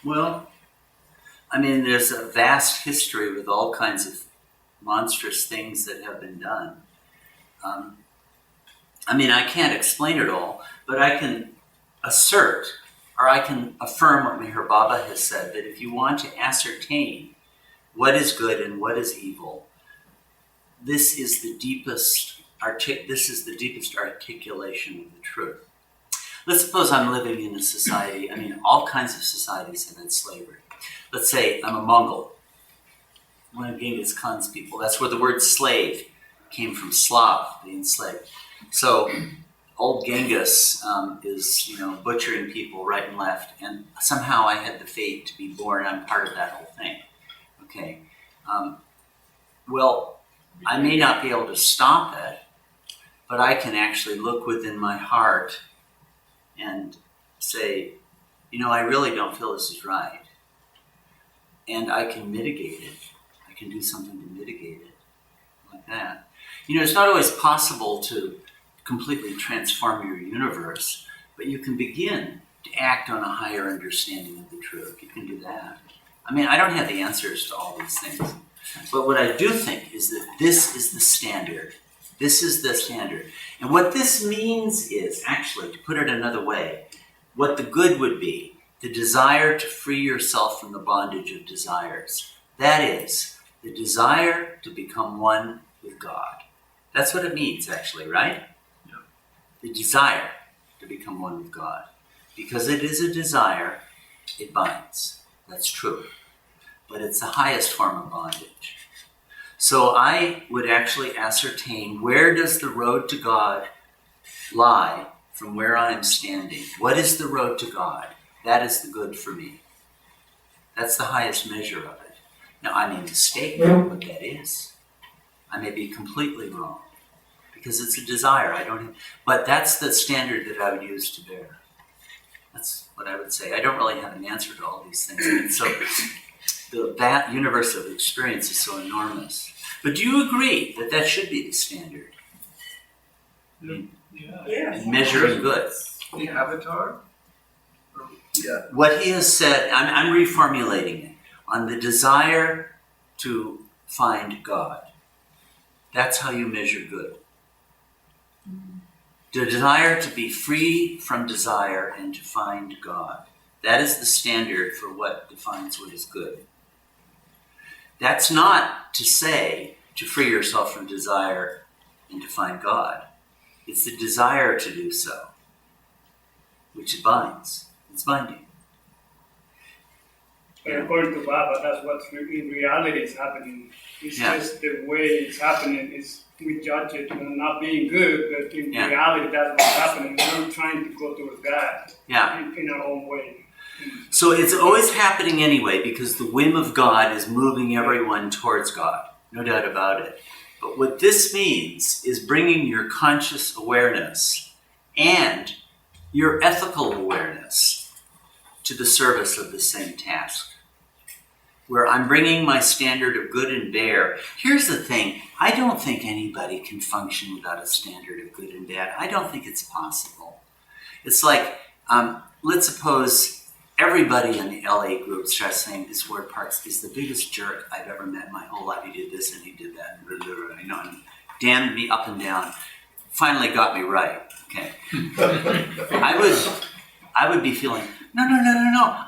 Well, there's a vast history with all kinds of monstrous things that have been done. I can't explain it all, but I can assert, or I can affirm what Meher Baba has said, that if you want to ascertain what is good and what is evil, this is the deepest articulation of the truth. Let's suppose I'm living in a society, all kinds of societies have had slavery. Let's say I'm a Mongol, one of Genghis Khan's people. That's where the word slave came from, Slav, the enslaved. So old Genghis is, butchering people right and left, and somehow I had the fate to be born. I'm part of that whole thing. Okay. Well, I may not be able to stop it, but I can actually look within my heart and say, I really don't feel this is right. And I can mitigate it. I can do something to mitigate it, like that. It's not always possible to completely transform your universe, but you can begin to act on a higher understanding of the truth. You can do that. I don't have the answers to all these things, but what I do think is that this is the standard. This is the standard. And what this means is, actually, to put it another way, what the good would be, the desire to free yourself from the bondage of desires. That is, The desire to become one with God. That's what it means, actually, right? Yeah. The desire to become one with God. Because it is a desire, it binds. That's true. But it's the highest form of bondage. So I would actually ascertain, where does the road to God lie from where I am standing? What is the road to God? That is the good for me. That's the highest measure of it. Now, I may mistake what that is. I may be completely wrong. Because it's a desire. But that's the standard that I would use to bear. That's what I would say. I don't really have an answer to all these things. And so the universe of experience is so enormous. But do you agree that that should be the standard? Yeah. In measuring good. The avatar? Yeah. What he has said, I'm reformulating it, on the desire to find God. That's how you measure good. The desire to be free from desire and to find God. That is the standard for what defines what is good. That's not to say to free yourself from desire and to find God. It's the desire to do so, which binds. It's binding. But according to Baba, that's what in reality is happening. It's just the way it's happening is we judge it not being good, but in reality that's what's happening. We're trying to go towards that in our own way. So it's always happening anyway, because the whim of God is moving everyone towards God. No doubt about it. But what this means is bringing your conscious awareness and your ethical awareness to the service of the same task. Where I'm bringing my standard of good and bad. Here's the thing. I don't think anybody can function without a standard of good and bad. I don't think it's possible. It's like, let's suppose everybody in the LA group starts saying this Ward Parks is the biggest jerk I've ever met in my whole life. He did this and he did that. And damned me up and down. Finally got me right. Okay. I would be feeling, no.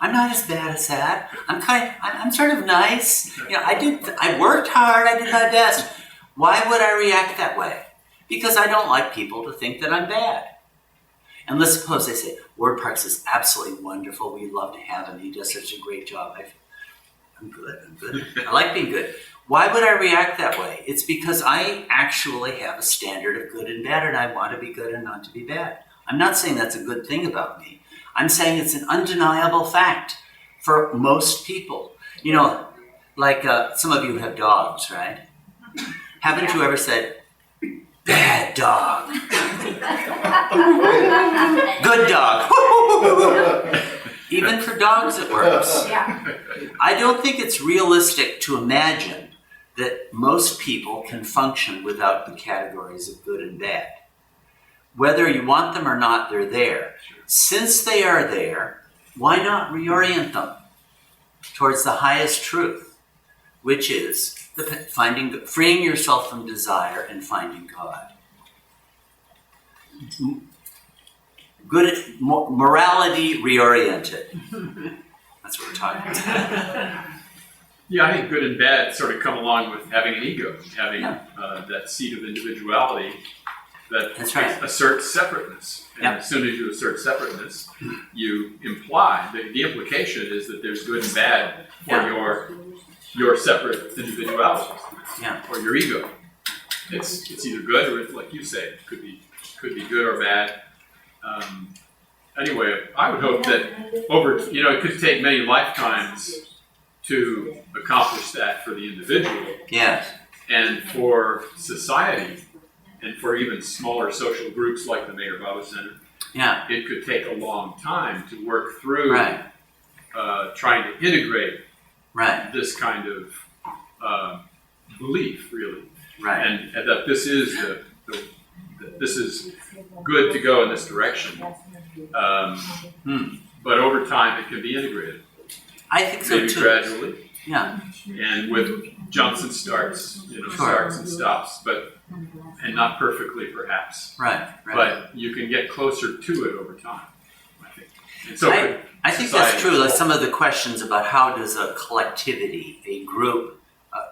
I'm not as bad as that. I'm sort of nice. I worked hard. I did my best. Why would I react that way? Because I don't like people to think that I'm bad. And let's suppose they say, Ward Parks is absolutely wonderful. We love to have him. He does such a great job. I'm good. I like being good. Why would I react that way? It's because I actually have a standard of good and bad, and I want to be good and not to be bad. I'm not saying that's a good thing about me. I'm saying it's an undeniable fact for most people. Like some of you have dogs, right? Haven't you ever said, bad dog? Good dog. Even for dogs it works. Yeah. I don't think it's realistic to imagine that most people can function without the categories of good and bad. Whether you want them or not, they're there. Since they are there, why not reorient them towards the highest truth, which is freeing yourself from desire and finding God. Good morality reoriented. That's what we're talking about. Yeah, I think good and bad sort of come along with having an ego, having that seat of individuality that asserts separateness. And as soon as you assert separateness, you imply, the implication is that there's good and bad for your separate individuality, or your ego. It's either good or, like you say, it could be good or bad. Anyway, I would hope that it could take many lifetimes to accomplish that for the individual. Yes. And for society, and for even smaller social groups like the MeherBaba Center, it could take a long time to work through trying to integrate this kind of belief, really. Right. And that this is this is good to go in this direction. But over time, it can be integrated. I think so maybe too. Gradually. Yeah. And with jumps and starts, starts and stops, and not perfectly, perhaps. Right. But you can get closer to it over time, I think. And so I think that's true. Like some of the questions about how does a collectivity, a group,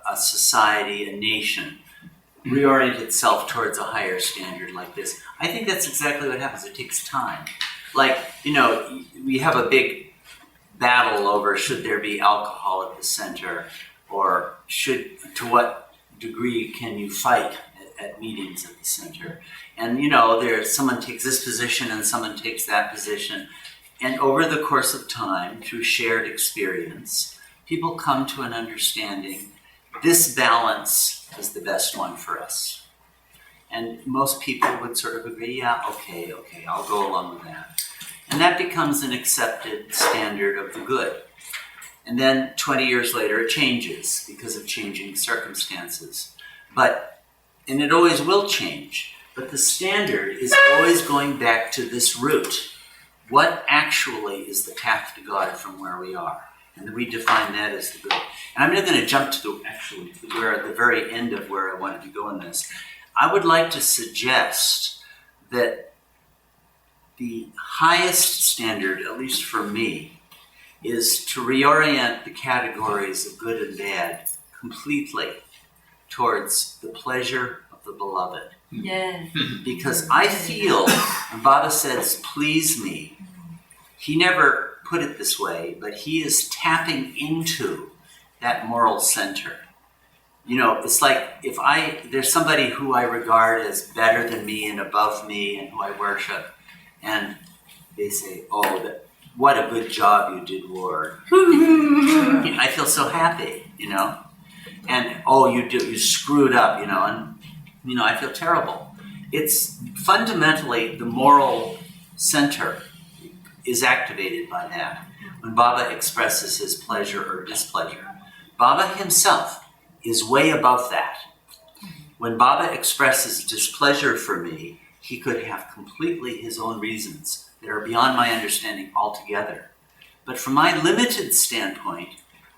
a society, a nation, reorient itself towards a higher standard like this. I think that's exactly what happens. It takes time. Like, we have a big battle over should there be alcohol at the center, or to what degree can you fight at meetings at the center. And someone takes this position and someone takes that position. And over the course of time, through shared experience, people come to an understanding this balance is the best one for us. And most people would sort of agree, yeah, okay, I'll go along with that. And that becomes an accepted standard of the good. And then 20 years later, it changes because of changing circumstances. And it always will change. But the standard is always going back to this root. What actually is the path to God from where we are? And we define that as the good. And I'm going to jump to the very end of where I wanted to go in this. I would like to suggest that the highest standard, at least for me, is to reorient the categories of good and bad completely towards the pleasure of the beloved. Yes. Because I feel, when Baba says, please me, he never put it this way, but he is tapping into that moral center. It's like if there's somebody who I regard as better than me and above me and who I worship, and they say, what a good job you did, Lord. I feel so happy, and you screwed up, and I feel terrible. It's fundamentally the moral center is activated by that. When Baba expresses his pleasure or displeasure, Baba himself is way above that. When Baba expresses displeasure for me, he could have completely his own reasons that are beyond my understanding altogether. But from my limited standpoint,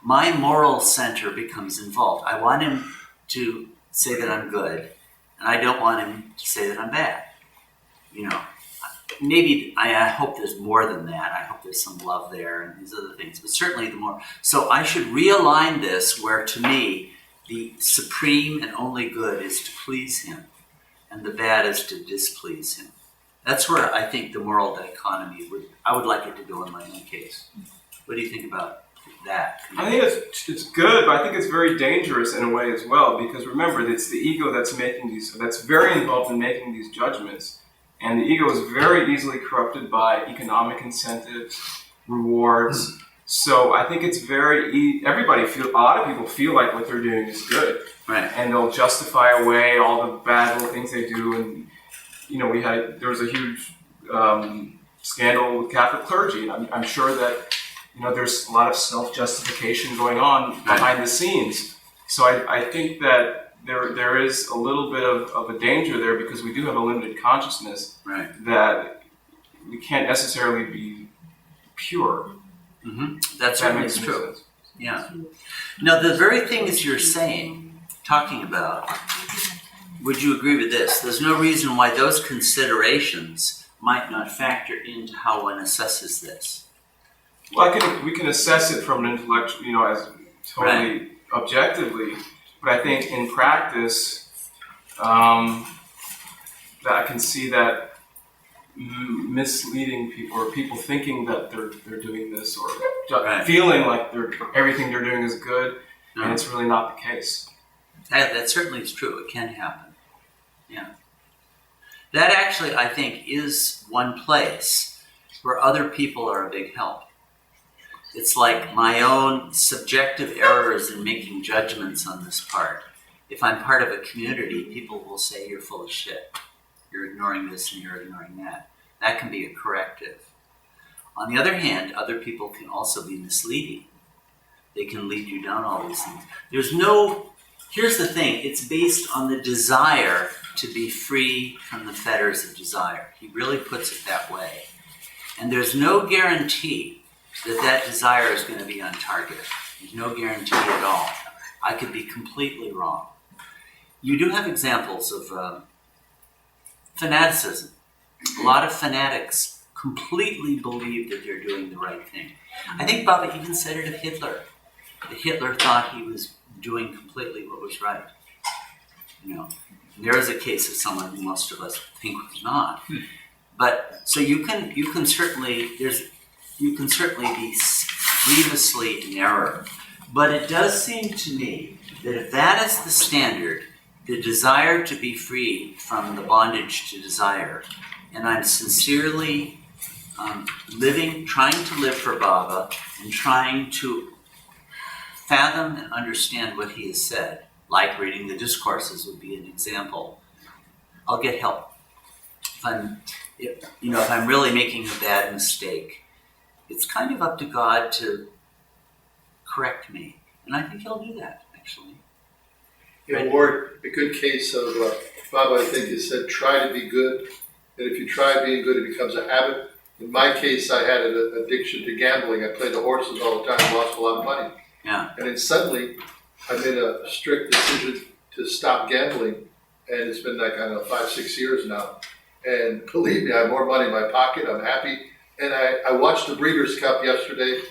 my moral center becomes involved. I want him to say that I'm good, and I don't want him to say that I'm bad. Maybe I hope there's more than that. I hope there's some love there and these other things, but certainly the more. So I should realign this where, to me, the supreme and only good is to please him, and the bad is to displease him. That's where I think the moral dichotomy I would like it to go in my own case. What do you think about that? I think it's good, but I think it's very dangerous in a way as well, because remember, it's the ego that's very involved in making these judgments. And the ego is very easily corrupted by economic incentives, rewards. So I think it's a lot of people feel like what they're doing is good. Right. And they'll justify away all the bad little things they do. And, there was a huge scandal with Catholic clergy. And I'm sure that, there's a lot of self-justification going on behind the scenes. So I think that there is a little bit of a danger there, because we do have a limited consciousness, that we can't necessarily be pure. Mm-hmm. That's certainly true. Sense. Yeah. Now, the very things you're talking about, would you agree with this? There's no reason why those considerations might not factor into how one assesses this. Well, we can assess it from an intellectual, as totally objectively. But I think in practice, that I can see that misleading people, or people thinking that they're doing this, or feeling like everything they're doing is good, and it's really not the case. That certainly is true. It can happen. Yeah. That actually, I think, is one place where other people are a big help. It's like my own subjective errors in making judgments on this part. If I'm part of a community, people will say, you're full of shit. You're ignoring this and you're ignoring that. That can be a corrective. On the other hand, other people can also be misleading. They can lead you down all these things. Here's the thing, it's based on the desire to be free from the fetters of desire. He really puts it that way. And there's no guarantee that desire is going to be on target. There's no guarantee at all. I could be completely wrong. You do have examples of fanaticism. A lot of fanatics completely believe that they're doing the right thing. I think Baba even said it of Hitler. That Hitler thought he was doing completely what was right. You know, there is a case of someone who most of us think was not. But so you can certainly be grievously in error. But it does seem to me that if that is the standard, the desire to be free from the bondage to desire, and I'm sincerely trying to live for Baba and trying to fathom and understand what he has said, like reading the Discourses would be an example, I'll get help. If I'm really making a bad mistake, it's kind of up to God to correct me. And I think he'll do that, actually. Or a good case of Baba, I think, has said, try to be good. And if you try being good, it becomes a habit. In my case, I had an addiction to gambling. I played the horses all the time and lost a lot of money. Yeah. And then suddenly, I made a strict decision to stop gambling. And it's been like, 5-6 years now. And believe me, I have more money in my pocket. I'm happy. And I watched the Breeders' Cup yesterday,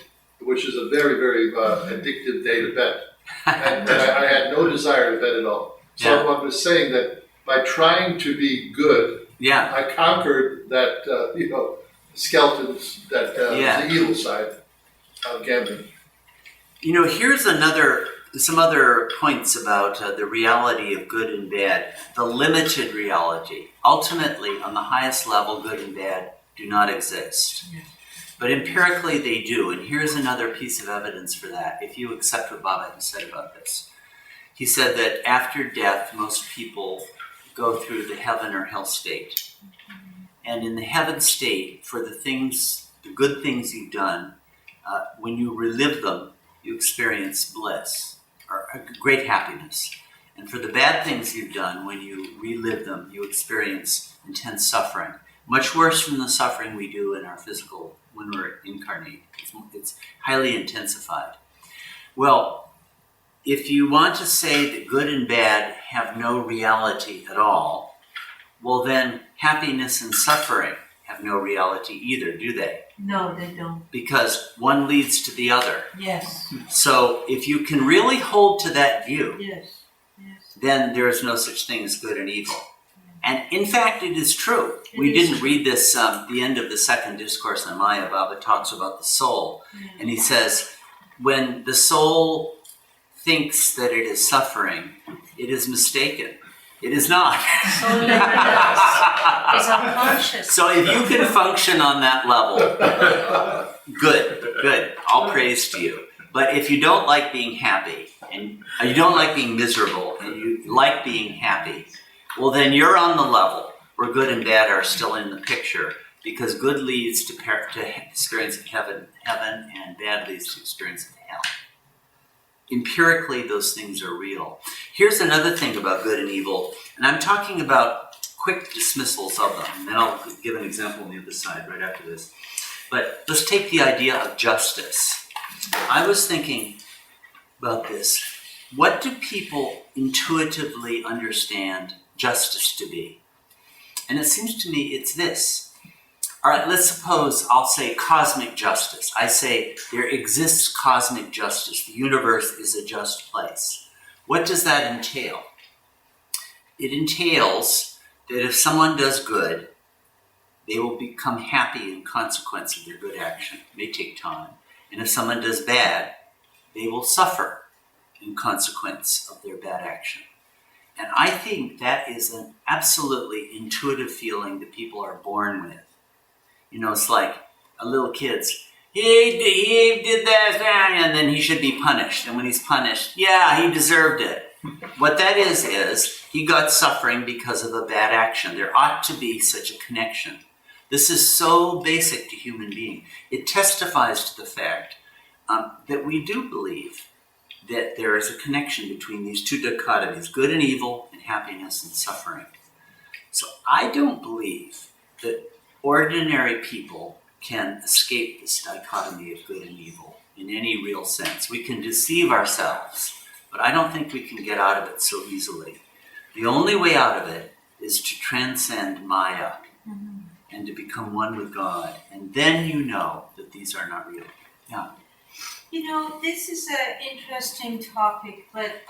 which is a very, very addictive day to bet. And I had no desire to bet at all. So I was saying that by trying to be good, I conquered that, skeletons, the evil side of gambling. Here's some other points about the reality of good and bad, the limited reality. Ultimately, on the highest level, good and bad do not exist. But empirically they do, and here's another piece of evidence for that, if you accept what Baba has said about this. He said that after death, most people go through the heaven or hell state. And in the heaven state, for the good things you've done, when you relive them, you experience bliss, or great happiness. And for the bad things you've done, when you relive them, you experience intense suffering. Much worse than the suffering we do in our physical, when we're incarnate. It's highly intensified. Well, if you want to say that good and bad have no reality at all, well then happiness and suffering have no reality either, do they? No, they don't. Because one leads to the other. Yes. So if you can really hold to that view, Yes. then there is no such thing as good and evil. And in fact, it is true. We didn't read this, the end of the second discourse on Maya. Baba talks about the soul. And he says, when the soul thinks that it is suffering, it is mistaken. It is not. It's unconscious. So if you can function on that level, good. All praise to you. But if you don't like being happy, and you don't like being miserable, and you like being happy, well then you're on the level where good and bad are still in the picture, because good leads to experience of heaven, and bad leads to experience of hell. Empirically, those things are real. Here's another thing about good and evil, and I'm talking about quick dismissals of them, and then I'll give an example on the other side right after this. But let's take the idea of justice. I was thinking about this. What do people intuitively understand justice to be? And it seems to me it's this. All right, let's suppose I'll say cosmic justice. I say there exists cosmic justice. The universe is a just place. What does that entail? It entails that if someone does good, they will become happy in consequence of their good action. It may take time. And if someone does bad, they will suffer in consequence of their bad action. And I think that is an absolutely intuitive feeling that people are born with. It's like a little kid's, he did that, and then he should be punished. And when he's punished, he deserved it. What that is he got suffering because of a bad action. There ought to be such a connection. This is so basic to human being. It testifies to the fact that we do believe that there is a connection between these two dichotomies, good and evil, and happiness and suffering. So I don't believe that ordinary people can escape this dichotomy of good and evil in any real sense. We can deceive ourselves, but I don't think we can get out of it so easily. The only way out of it is to transcend Maya and to become one with God. And then you know that these are not real. Yeah. You know, this is an interesting topic, but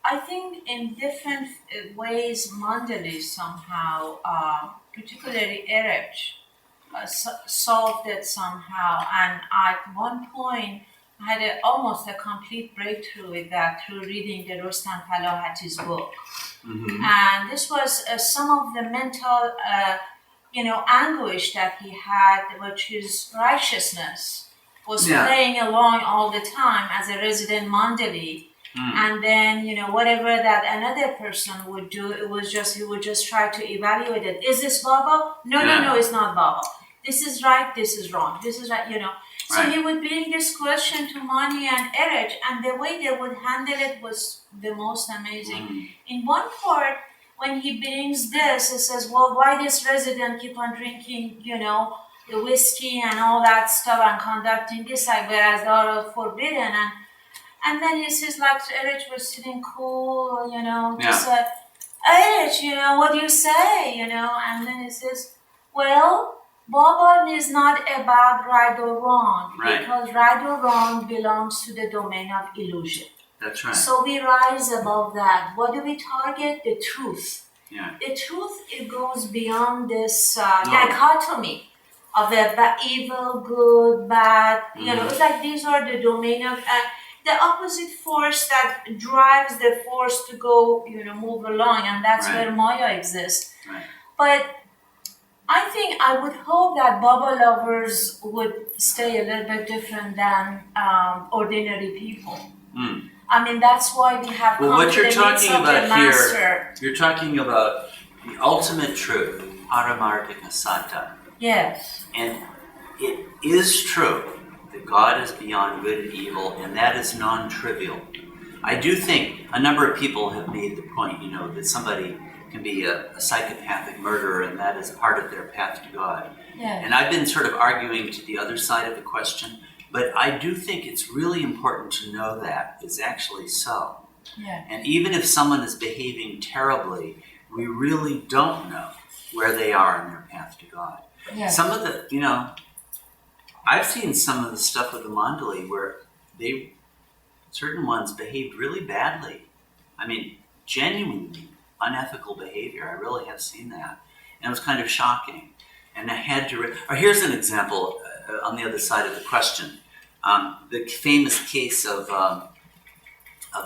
I think in different ways, Mandali somehow, particularly Erich, solved it somehow. And at one point, I had almost a complete breakthrough with that through reading the Rustam Falahati's book. Mm-hmm. And this was some of the mental, anguish that he had, which is righteousness, was playing along all the time as a resident Mandali. And then, whatever that another person would do, he would just try to evaluate it. Is this Baba? No, it's not Baba. This is right, this is wrong, this is right, So he would bring this question to Mani and Erich, and the way they would handle it was the most amazing. In one part, when he brings this, he says, well, why this resident keep on drinking, the whiskey and all that stuff and conducting this, whereas they are forbidden. And then he says, like, Erich was sitting cool, just Erich, what do you say, And then he says, well, Baba is not about right or wrong, because right or wrong belongs to the domain of illusion. That's right. So we rise above that. What do we target? The truth. Yeah. The truth, it goes beyond this dichotomy of the evil, good, bad. It's like these are the domain of the opposite force that drives the force to go, move along, and that's where Maya exists. Right. But I think I would hope that Baba lovers would stay a little bit different than ordinary people. I mean, that's why we have what you're talking about master. Here, you're talking about the ultimate truth, Paramarthika Satta. Yes. And it is true that God is beyond good and evil, and that is non-trivial. I do think a number of people have made the point, that somebody can be a psychopathic murderer, and that is part of their path to God. Yes. And I've been sort of arguing to the other side of the question, but I do think it's really important to know that is actually so. Yeah. And even if someone is behaving terribly, we really don't know where they are in their path to God. Yes. Some of the, I've seen some of the stuff with the Mandali where certain ones behaved really badly. I mean, genuinely unethical behavior. I really have seen that. And it was kind of shocking. And I had to, or here's an example on the other side of the question. The famous case of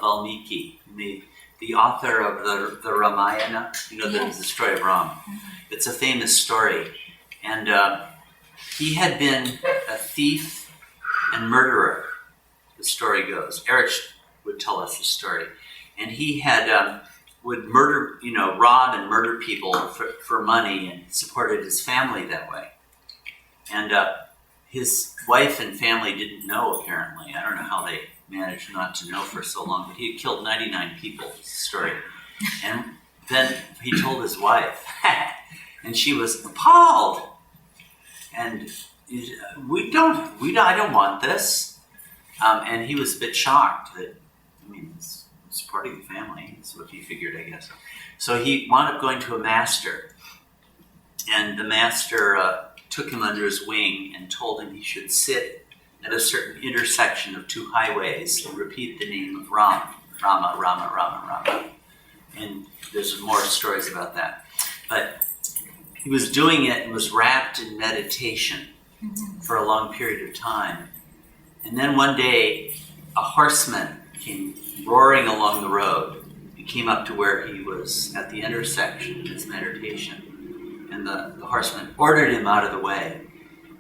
Valmiki, the author of the Ramayana, the story of Ram. It's a famous story. And he had been a thief and murderer, the story goes. Erich would tell us the story. And he had would murder, rob and murder people for money, and supported his family that way. And his wife and family didn't know, apparently. I don't know how they managed not to know for so long, but he had killed 99 people, story. And then he told his wife, and she was appalled. And I don't want this. And he was a bit shocked that, it's supporting the family, is what he figured, I guess. So he wound up going to a master, and the master took him under his wing and told him he should sit at a certain intersection of two highways and repeat the name of Rama, Rama, Rama, Rama, Rama. And there's more stories about that. But he was doing it and was wrapped in meditation for a long period of time. And then one day, a horseman came roaring along the road and came up to where he was at the intersection in his meditation. And the horseman ordered him out of the way.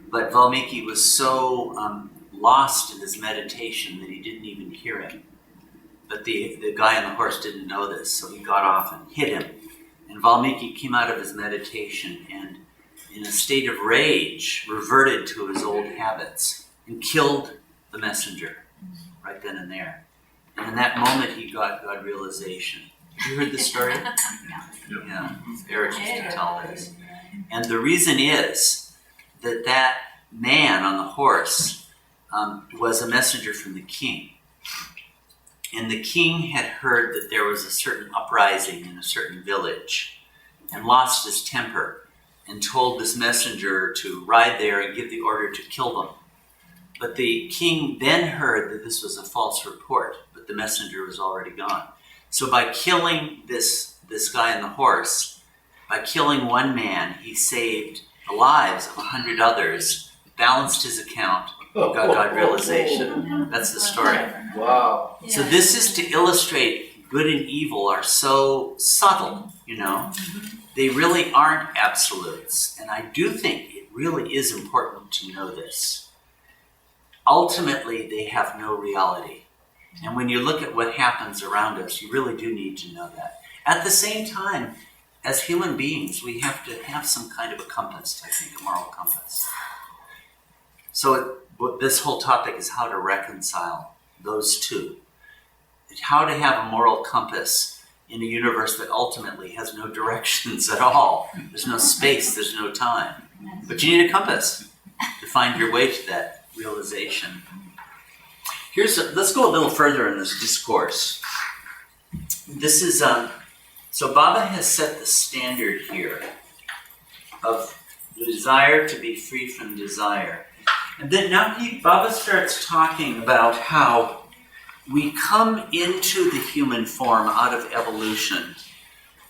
But Valmiki was so lost in his meditation that he didn't even hear him. But the guy on the horse didn't know this, so he got off and hit him. And Valmiki came out of his meditation and, in a state of rage, reverted to his old habits and killed the messenger right then and there. And in that moment, he got God realization. Have you heard this story? Yeah. Erich used to tell this. And the reason is that man on the horse was a messenger from the king. And the king had heard that there was a certain uprising in a certain village and lost his temper and told this messenger to ride there and give the order to kill them. But the king then heard that this was a false report, but the messenger was already gone. So by killing this guy on the horse, by killing one man, he saved the lives of 100 others, balanced his account, got God realization. That's the story. Wow. So this is to illustrate good and evil are so subtle, you know. They really aren't absolutes. And I do think it really is important to know this. Ultimately, they have no reality. And when you look at what happens around us, you really do need to know that. At the same time, as human beings, we have to have some kind of a compass, I think, a moral compass. So this whole topic is how to reconcile those two. How to have a moral compass in a universe that ultimately has no directions at all. There's no space, there's no time. But you need a compass to find your way to that realization. Let's go a little further in this discourse. This is, so Baba has set the standard here of the desire to be free from desire. And then now Baba starts talking about how we come into the human form out of evolution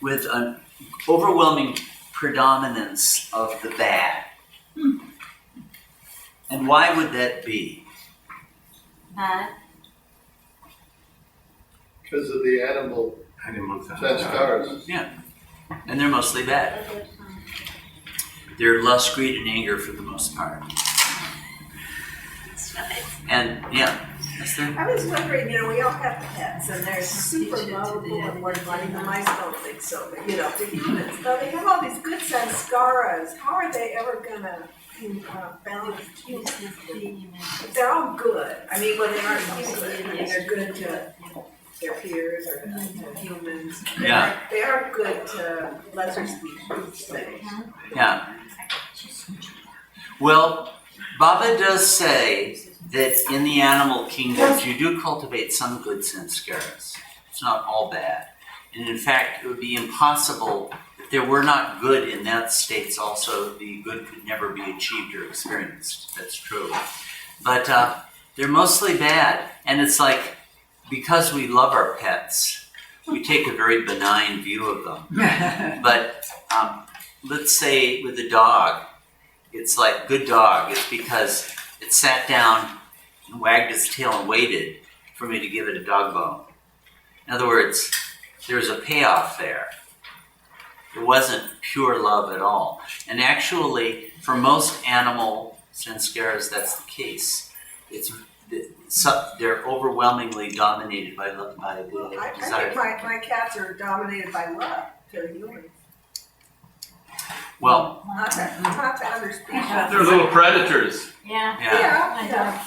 with an overwhelming predominance of the bad. And why would that be? Because of the animal sanskars. Yeah. And they're mostly bad. They're lust, greed, and anger for the most part. And yeah. I was wondering, we all have pets, and they're super lovable and wonderful. The mice don't think so, but the humans, though they have all these good sanskaras, how are they ever gonna balance if they're all good? I mean, well, they aren't good. I mean, they're good to their peers or to humans. Yeah. They are good to lesser species. Yeah. Well, Baba does say that in the animal kingdoms you do cultivate some good sanskaras. It's not all bad. And in fact, it would be impossible if there were not good in that states also, the good could never be achieved or experienced. That's true. But they're mostly bad. And it's like, because we love our pets, we take a very benign view of them. But let's say with a dog, it's like good dog. It's because it sat down and wagged its tail and waited for me to give it a dog bone. In other words, there's a payoff there. It wasn't pure love at all. And actually, for most animal sanskaras, that's the case. They're overwhelmingly dominated by love, by the I desire. think my cats are dominated by love to humans. Well, Not to other species. They're little predators. Yeah. Yeah.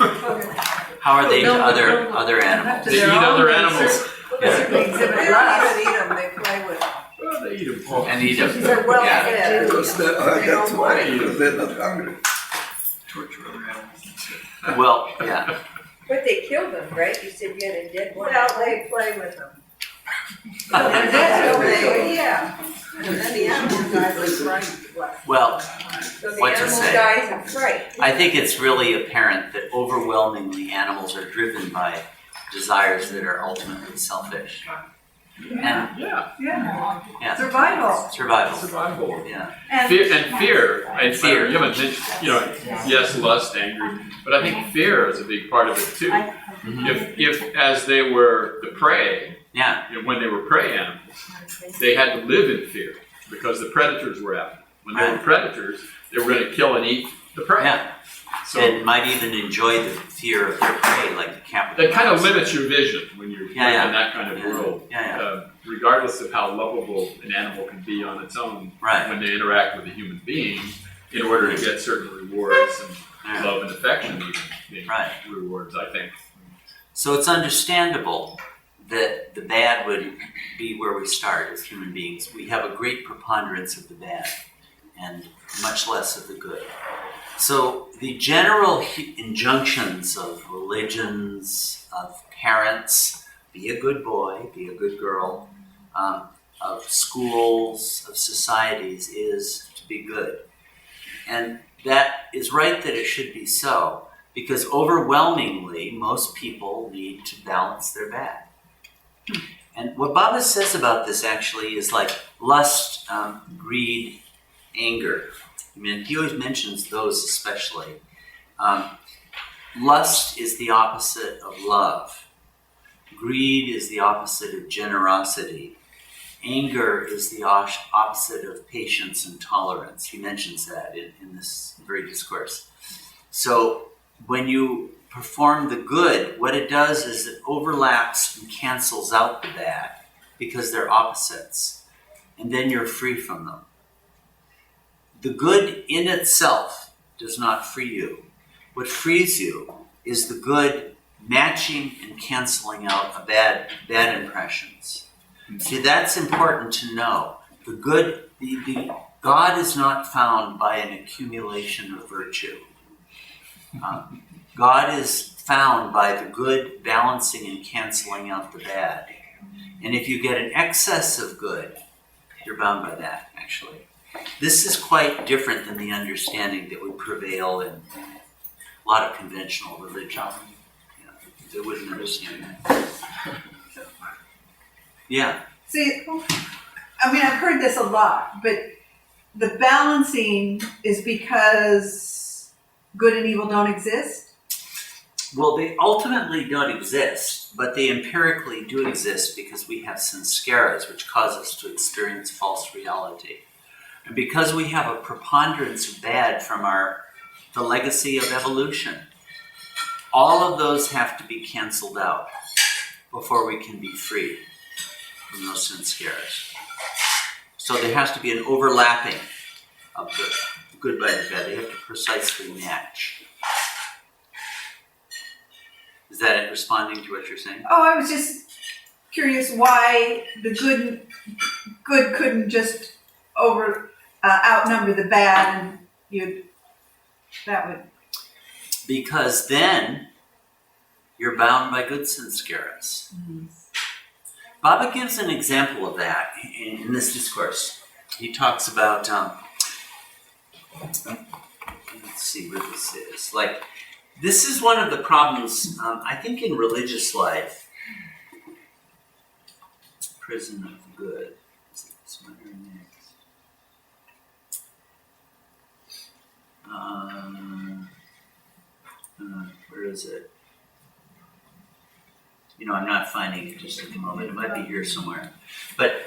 How are they to other animals? They eat other animals. They exhibit love and eat them, they play with them. Well, they eat them. And eat them. They're well Yeah. fed. Because I got to want eat because they're not hungry. Torture other animals. Well, yeah. But they killed them, right? You said you had a dead one. Well, they play with them. Yeah. And then the animal dies like fright. Well, So the what to animal say? dies of fright. I think it's really apparent that overwhelmingly animals are driven by desires that are ultimately selfish. And Yeah. Survival. Survival. Yeah. And Fear. And fear. You haven't mentioned, yes, lust, anger, but I think fear is a big part of it too. If as they were the prey, Yeah. when they were prey animals, they had to live in fear because the predators were after them. When they were predators, they were going to kill and eat the prey. Yeah. So And might even enjoy the fear of their prey, like the capital. that kind of limits your vision when you're Yeah. in that kind of world. Yeah. Regardless of how lovable an animal can be on its own, Right. when they interact with a human being, in order to get certain rewards and Yeah. love and affection, even being Right. rewards, I think. So it's understandable that the bad would be where we start as human beings. We have a great preponderance of the bad and much less of the good. So the general injunctions of religions, of parents, be a good boy, be a good girl, of schools, of societies, is to be good. And that is right that it should be so, Because overwhelmingly, most people need to balance their bad. And what Baba says about this actually is like lust, greed, anger. I mean, he always mentions those especially. Lust is the opposite of love. Greed is the opposite of generosity. Anger is the opposite of patience and tolerance. He mentions that in this very discourse. So when you perform the good, what it does is it overlaps and cancels out the bad because they're opposites. And then you're free from them. The good in itself does not free you. What frees you is the good matching and canceling out bad impressions. See, that's important to know. The good, God is not found by an accumulation of virtue. God is found by the good balancing and canceling out the bad. And if you get an excess of good, you're bound by that, actually. This is quite different than the understanding that would prevail in a lot of conventional religion. They wouldn't understand that. Yeah. See, I mean, I've heard this a lot, but the balancing is because good and evil don't exist? Well, they ultimately don't exist, but they empirically do exist because we have samskaras, which cause us to experience false reality. And because we have a preponderance of bad from the legacy of evolution, all of those have to be canceled out before we can be free from those samskaras. So there has to be an overlapping of the good by the bad. They have to precisely match. Is that it, responding to what you're saying? Oh, I was just curious why the good couldn't just outnumber the bad, and that would. Because then you're bound by good samskaras. Mm-hmm. Baba gives an example of that in this discourse. He talks about, let's see what this is. Like, this is one of the problems, I think, in religious life. Prison of good. Is it next? Where is it? I'm not finding it just at the moment. It might be here somewhere. But,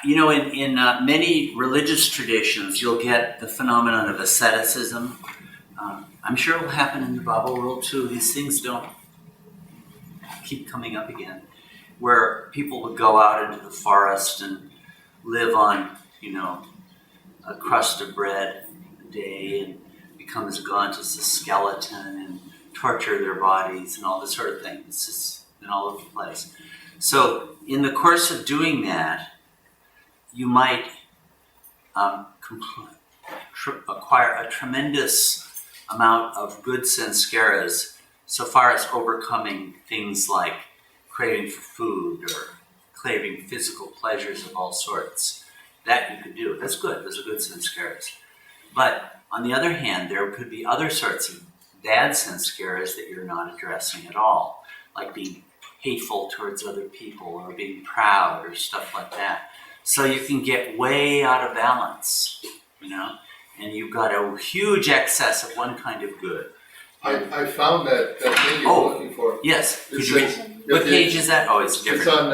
in many religious traditions, you'll get the phenomenon of asceticism. I'm sure it will happen in the Baba world too. These things don't keep coming up again. Where people would go out into the forest and live on, a crust of bread a day and become as gaunt as a skeleton and torture their bodies and all this sort of thing. It's just been all over the place. So in the course of doing that, you might acquire a tremendous amount of good samskaras so far as overcoming things like craving for food or craving physical pleasures of all sorts. That you could do. That's good. Those are good samskaras. But on the other hand, there could be other sorts of bad samskaras that you're not addressing at all, like being hateful towards other people or being proud or stuff like that. So you can get way out of balance, and you've got a huge excess of one kind of good. I found that thing you were looking for. Yes. What page is that? Oh, it's different.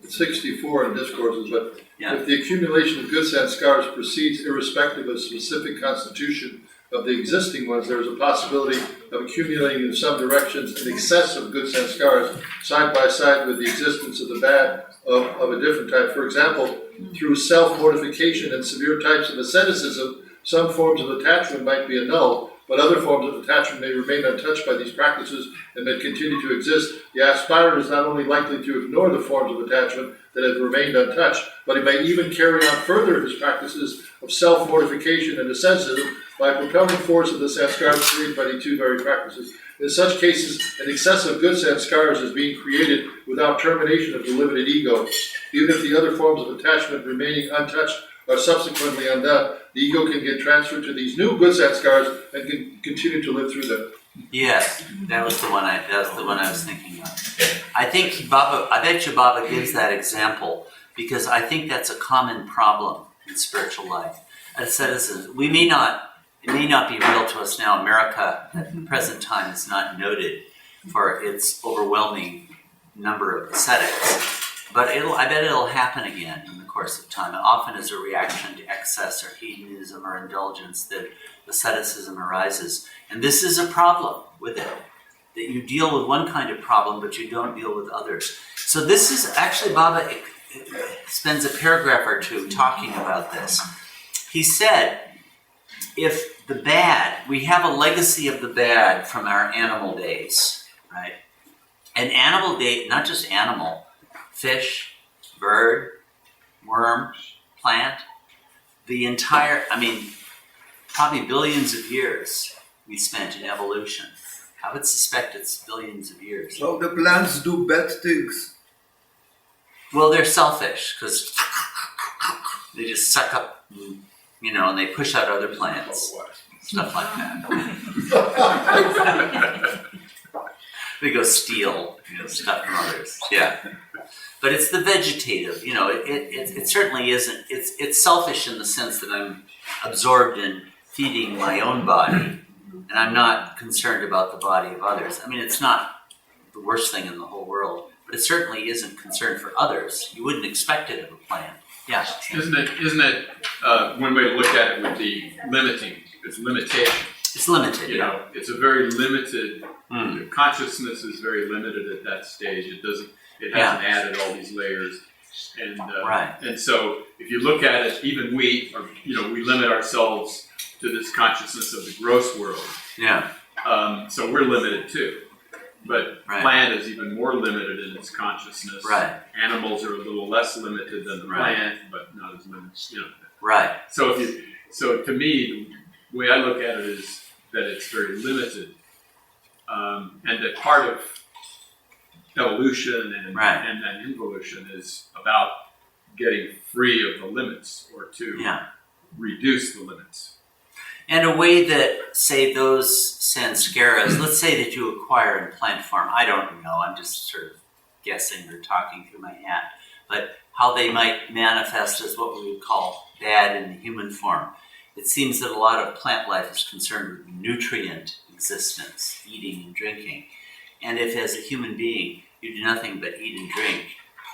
It's on 64 in Discourses, but if the accumulation of good sanskaras proceeds irrespective of specific constitution of the existing ones, there is a possibility of accumulating in some directions an excess of good sanskaras side by side with the existence of the bad of a different type. For example, through self-mortification and severe types of asceticism, some forms of attachment might be annulled, but other forms of attachment may remain untouched by these practices and may continue to exist. The aspirant is not only likely to ignore the forms of attachment that have remained untouched, but he may even carry on further his practices of self-mortification and asceticism by a propelling force of the sanskaras created by the two very practices. In such cases, an excess of good sanskaras is being created without termination of the limited ego. Even if the other forms of attachment remaining untouched are subsequently undone, the ego can get transferred to these new good sanskaras and can continue to live through them. Yes, that was the one I was thinking of. I bet you Baba gives that example because I think that's a common problem in spiritual life. As citizens, it may not be real to us now. America at the present time is not noted for its overwhelming number of ascetics. But I bet it'll happen again in the course of time, often as a reaction to excess or hedonism or indulgence that asceticism arises. And this is a problem with it, that you deal with one kind of problem, but you don't deal with others. So this is actually, Baba spends a paragraph or two talking about this. He said, if the bad, we have a legacy of the bad from our animal days, right? And animal day, not just animal, fish, bird, worm, plant, the entire, probably billions of years we spent in evolution. I would suspect it's billions of years. So the plants do bad things. Well, they're selfish because they just suck up, and they push out other plants, stuff like that. They go steal, stuff from others. Yeah. But it's the vegetative, it certainly isn't, it's selfish in the sense that I'm absorbed in feeding my own body, and I'm not concerned about the body of others. It's not the worst thing in the whole world, but it certainly isn't concern for others. You wouldn't expect it of a plant. Yeah. Isn't it one way to look at it would be limiting, it's limitation. It's limited, yeah. It's a very limited, consciousness is very limited at that stage. It hasn't added all these layers. And and so if you look at it, even we limit ourselves to this consciousness of the gross world. Yeah. So we're limited too. But plant is even more limited in its consciousness. Right. Animals are a little less limited than the plant, but not as limited. Right. So to me, the way I look at it is that it's very limited, and that part of evolution and then involution is about getting free of the limits or to reduce the limits. And a way that, say, those sanskaras, let's say that you acquire in plant form, I don't know, I'm just sort of guessing or talking through my hat, but how they might manifest as what we would call bad in the human form. It seems that a lot of plant life is concerned with nutrient existence, eating and drinking. And if as a human being you do nothing but eat and drink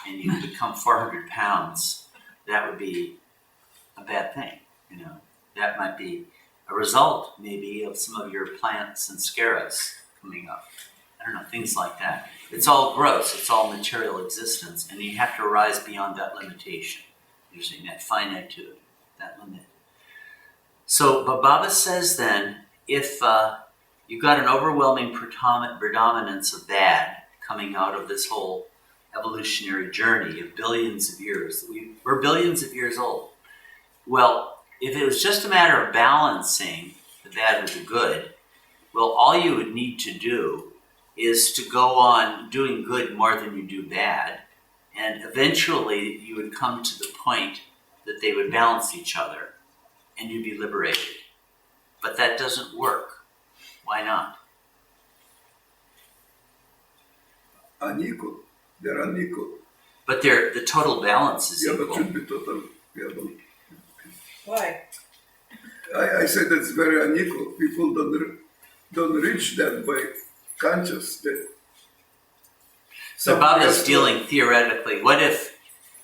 and you become 400 pounds, that would be a bad thing. That might be a result maybe of some of your plants and scaras coming up. I don't know, things like that. It's all gross, it's all material existence, and you have to rise beyond that limitation, using that finitude, that limit. So, but Baba says then, if you've got an overwhelming predominance of bad coming out of this whole evolutionary journey of billions of years, we're billions of years old. Well, if it was just a matter of balancing the bad with the good, well, all you would need to do is to go on doing good more than you do bad, and eventually you would come to the point that they would balance each other, and you'd be liberated. But that doesn't work. Why not? Unequal. They're unequal. But the total balance is equal. But should be total. Why? I say that's very unequal. People don't reach that by consciousness. So Baba's dealing theoretically. What if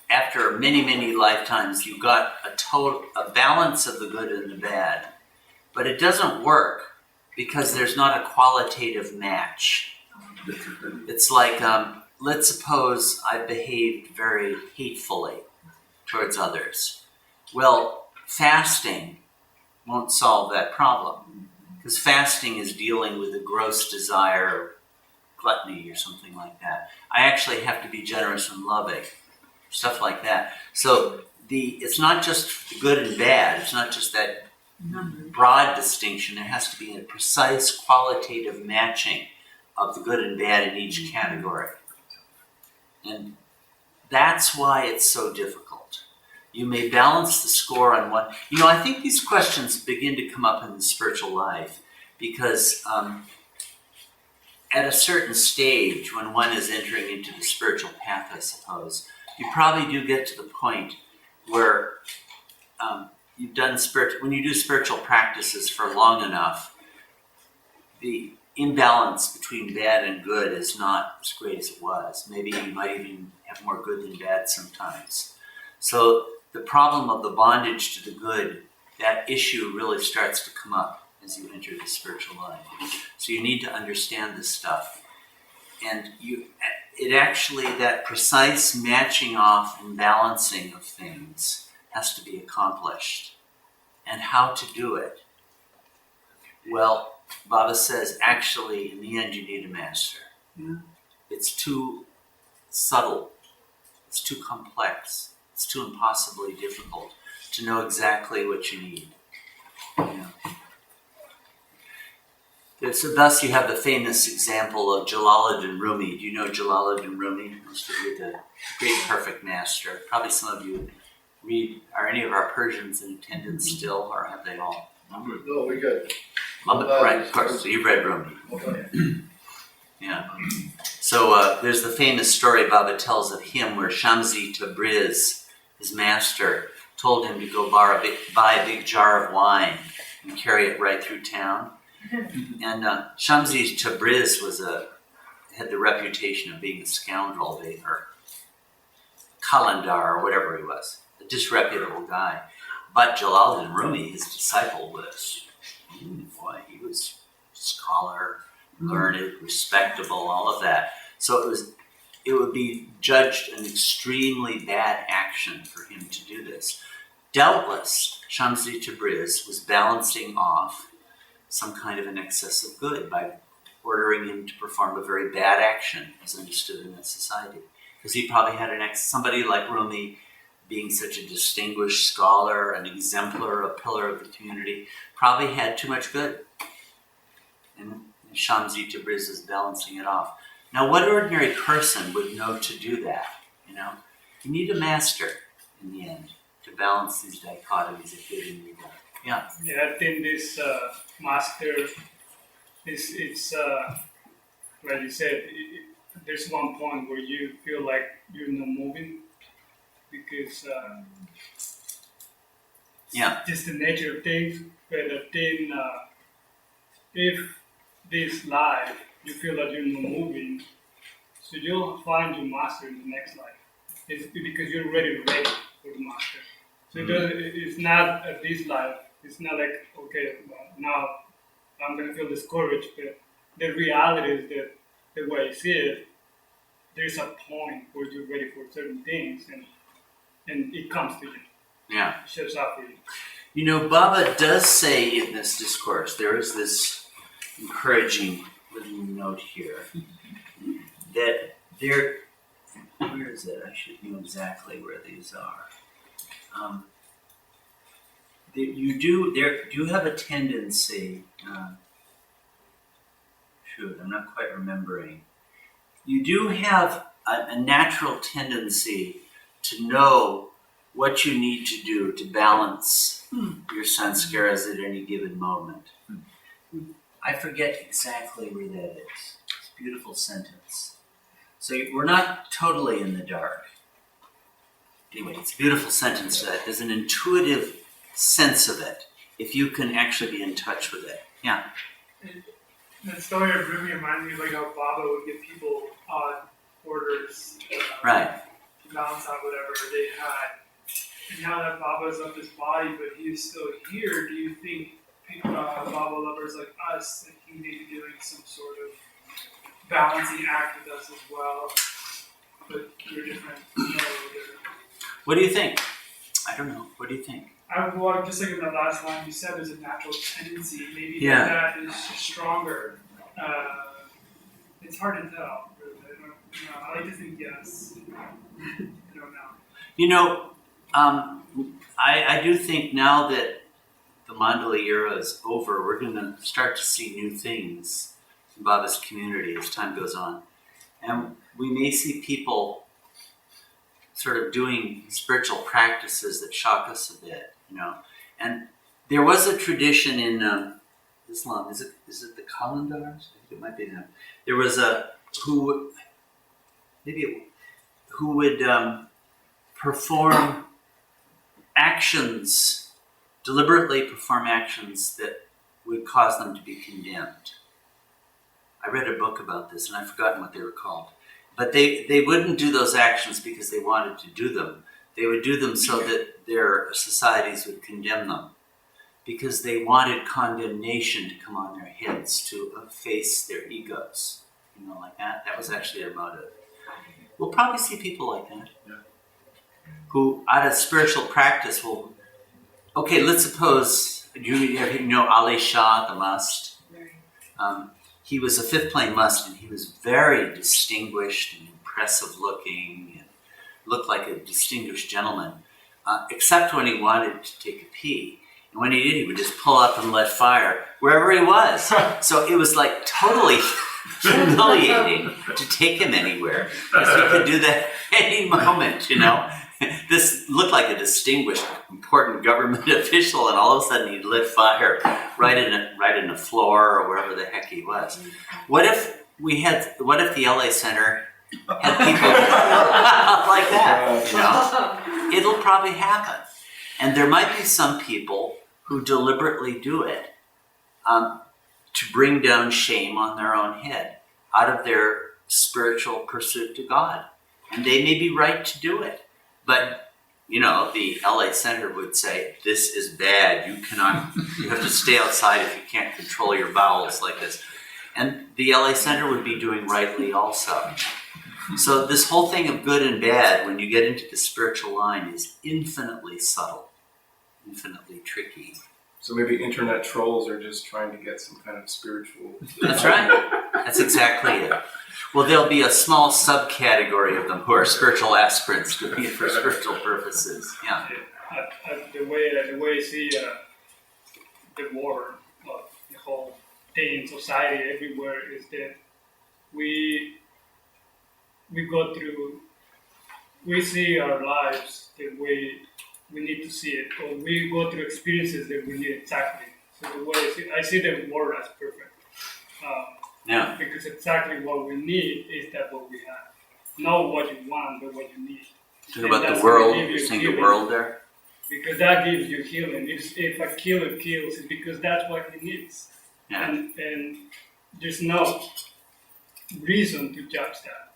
after many, many lifetimes you got a balance of the good and the bad, but it doesn't work because there's not a qualitative match? It's like, let's suppose I behaved very hatefully towards others. Well, fasting won't solve that problem, because fasting is dealing with a gross desire, or gluttony or something like that. I actually have to be generous and loving, stuff like that. So it's not just the good and bad, it's not just that broad distinction. There has to be a precise qualitative matching of the good and bad in each category. And that's why it's so difficult. You may balance the score on one. I think these questions begin to come up in the spiritual life because at a certain stage, when one is entering into the spiritual path, I suppose, you probably do get to the point where you've done when you do spiritual practices for long enough, the imbalance between bad and good is not as great as it was. Maybe you might even have more good than bad sometimes. So the problem of the bondage to the good, that issue really starts to come up as you enter the spiritual life. So you need to understand this stuff. And that precise matching off and balancing of things has to be accomplished. And how to do it? Well, Baba says, actually, in the end, you need a master. Yeah. It's too subtle. It's too complex. It's too impossibly difficult to know exactly what you need. So thus you have the famous example of Jalaluddin Rumi. Do you know Jalaluddin Rumi? Most of you, the great perfect master. Probably some of you read, are any of our Persians in attendance still, or have they all? No, we got. Right, of course. So you've read Rumi. Yeah. So there's the famous story Baba tells of him where Shamsi Tabriz, his master, told him to go buy a big jar of wine and carry it right through town. And Shamsi Tabriz had the reputation of being a scoundrel, or Kalandar, or whatever he was, a disreputable guy. But Jalaluddin Rumi, his disciple, was, he was a scholar, learned, respectable, all of that. So it would be judged an extremely bad action for him to do this. Doubtless, Shamsi Tabriz was balancing off some kind of an excess of good by ordering him to perform a very bad action as understood in that society. Because he probably had somebody like Rumi, being such a distinguished scholar, an exemplar, a pillar of the community, probably had too much good. And Shamsi Tabriz is balancing it off. Now, what ordinary person would know to do that? You need a master in the end to balance these dichotomies of good and evil. Yeah. Yeah, I think this master it's like you said, there's one point where you feel like you're not moving because just the nature of things. But then if this life you feel that you're not moving, so you'll find your master in the next life. It's because you're ready for the master. So it's not at this life. It's not like, okay, well, now I'm going to feel discouraged, but the reality is that the way I see it, there's a point where you're ready for certain things, and it comes to you. Yeah. It shows up for you. Baba does say in this discourse, there is this encouraging little note here, that where is it? I should know exactly where these are. You do have a tendency, I'm not quite remembering. You do have a natural tendency to know what you need to do to balance your sanskaras at any given moment. I forget exactly where that is. It's a beautiful sentence. So we're not totally in the dark. Anyway, it's a beautiful sentence. There's an intuitive sense of it, if you can actually be in touch with it. Yeah. The story of Rumi reminds me of how Baba would give people odd orders right. to balance out whatever they had. And now that Baba's left his body, but he's still here, do you think Baba lovers like us, that he may be doing some sort of balancing act with us as well? But you're different. What do you think? I don't know. What do you think? Well, just like in the last line you said, there's a natural tendency. Maybe that is stronger. It's hard to tell. I like to think yes. I don't know. I do think now that the Mandali era is over, we're going to start to see new things in Baba's community as time goes on. And we may see people sort of doing spiritual practices that shock us a bit, And there was a tradition in Islam. Is it the Qalandars? I think it might be them. There was a who would perform actions, deliberately perform actions that would cause them to be condemned. I read a book about this, and I've forgotten what they were called. But they wouldn't do those actions because they wanted to do them. They would do them so that their societies would condemn them, because they wanted condemnation to come on their heads to efface their egos. You know, like that. That was actually their motive. We'll probably see people like that, who out of spiritual practice will, okay, let's suppose, you know Ali Shah, the Must? He was a fifth plane Must, and he was very distinguished and impressive looking, and looked like a distinguished gentleman, except when he wanted to take a pee. And when he did, he would just pull up and let fire wherever he was. So it was like totally humiliating to take him anywhere, because he could do that any moment, you know. This looked like a distinguished, important government official, and all of a sudden he lit fire right in the floor or wherever the heck he was. What if the LA Center had people like that? You know, it'll probably happen, and there might be some people who deliberately do it to bring down shame on their own head out of their spiritual pursuit to God, and they may be right to do it. But, you know, the LA Center would say, this is bad. You have to stay outside if you can't control your bowels like this. And the LA Center would be doing rightly also. So this whole thing of good and bad, when you get into the spiritual line, is infinitely subtle, infinitely tricky. So maybe internet trolls are just trying to get some kind of spiritual... That's right. That's exactly it. Well, there'll be a small subcategory of them who are spiritual aspirants doing it for spiritual purposes. Yeah. The way I see the war of the whole thing in society everywhere is that we see our lives the way we need to see it, or we go through experiences that we need exactly. So the way I see the world as perfect. Because exactly what we need is that what we have. Not what you want, but what you need. Talk about the world, you're saying the world there? Because that gives you healing. If a killer kills, it's because that's what he needs. Yeah. And there's no reason to judge that.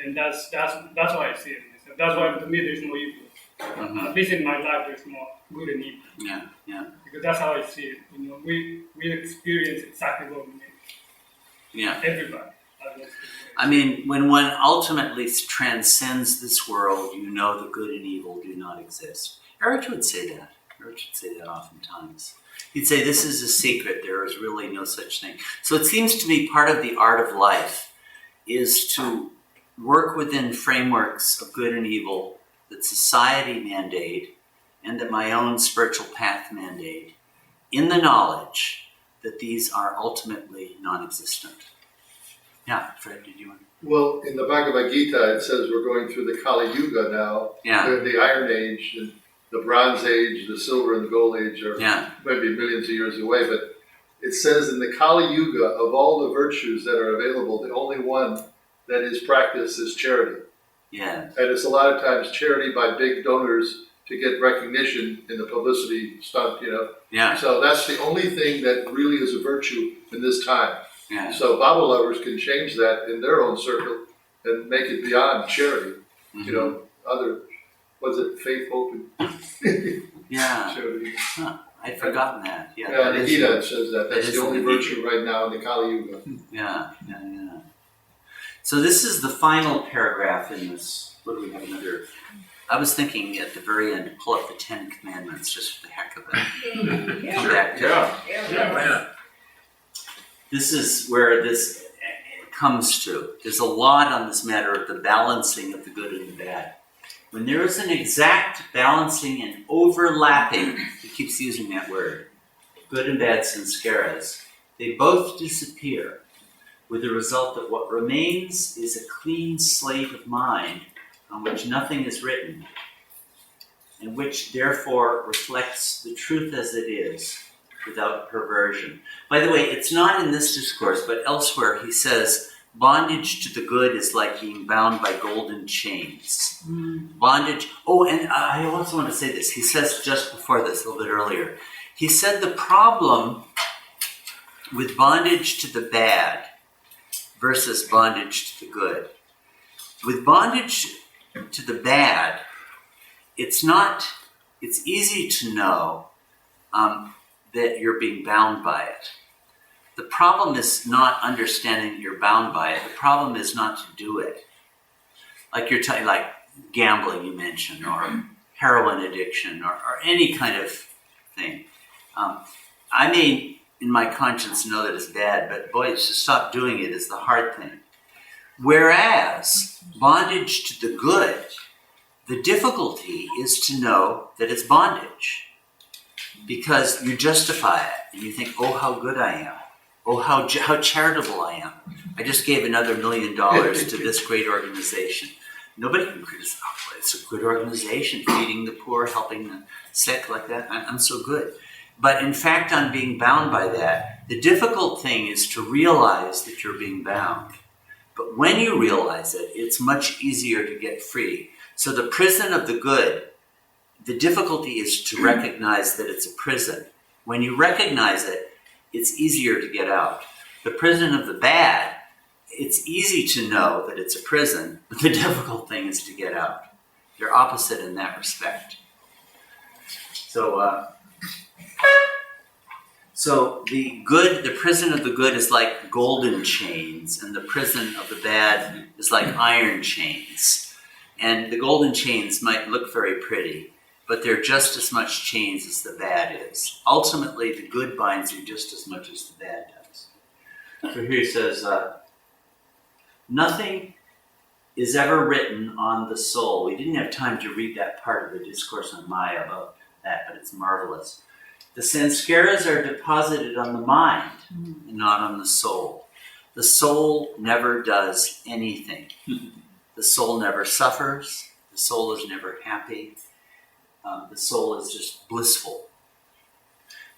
And that's why I see it. That's why to me there's no evil. Mm-hmm. At least in my life there's no good and evil. Yeah, yeah. Because that's how I see it. You know, we experience exactly what we need. Yeah. Everybody. I mean, when one ultimately transcends this world, you know the good and evil do not exist. Eric would say that. Eric would say that oftentimes. He'd say, this is a secret. There is really no such thing. So it seems to me part of the art of life is to work within frameworks of good and evil that society mandate and that my own spiritual path mandate, in the knowledge that these are ultimately non-existent. Yeah, Fred, did you want to? Well, in the Bhagavad Gita, it says we're going through the Kali Yuga now. Yeah. The Iron Age, and the Bronze Age, the Silver and the Gold Age are maybe millions of years away, but it says in the Kali Yuga, of all the virtues that are available, the only one that is practiced is charity. Yeah. And it's a lot of times charity by big donors to get recognition in the publicity stunt, you know. Yeah. So that's the only thing that really is a virtue in this time. Yeah. So Bible lovers can change that in their own circle and make it beyond charity. Mm-hmm. You know, other, was it faith, hope, and yeah. charity? Huh. I'd forgotten that. Yeah. Yeah, the Gita says that. That's the only virtue right now in the Kali Yuga. Yeah. So this is the final paragraph in this. What do we have another? I was thinking at the very end to pull up the 10 Commandments just for the heck of it. Come back to it. Yeah. This is where this comes to. There's a lot on this matter of the balancing of the good and the bad. When there is an exact balancing and overlapping, he keeps using that word, good and bad sanskaras, they both disappear, with the result that what remains is a clean slate of mind on which nothing is written, and which therefore reflects the truth as it is, without perversion. By the way, it's not in this discourse, but elsewhere he says, bondage to the good is like being bound by golden chains. Bondage, oh, and I also want to say this. He says just before this, a little bit earlier, he said the problem with bondage to the bad versus bondage to the good. With bondage to the bad, it's easy to know that you're being bound by it. The problem is not understanding that you're bound by it. The problem is not to do it. Like like gambling you mentioned, or heroin addiction, or any kind of thing. I may, in my conscience, know that it's bad, but boy, to stop doing it is the hard thing. Whereas bondage to the good, the difficulty is to know that it's bondage. Because you justify it, and you think, oh, how good I am. Oh, how charitable I am. I just gave another $1 million to this great organization. Nobody can criticize, oh, it's a good organization, feeding the poor, helping the sick, like that. I'm so good. But in fact, I'm being bound by that. The difficult thing is to realize that you're being bound. But when you realize it, it's much easier to get free. So the prison of the good, the difficulty is to recognize that it's a prison. When you recognize it, it's easier to get out. The prison of the bad, it's easy to know that it's a prison, but the difficult thing is to get out. They're opposite in that respect. So the good, the prison of the good is like golden chains, and the prison of the bad is like iron chains. And the golden chains might look very pretty, but they're just as much chains as the bad is. Ultimately, the good binds you just as much as the bad does. So here he says, nothing is ever written on the soul. We didn't have time to read that part of the discourse on Maya about that, but it's marvelous. The sanskaras are deposited on the mind and not on the soul. The soul never does anything. The soul never suffers. The soul is never happy. The soul is just blissful,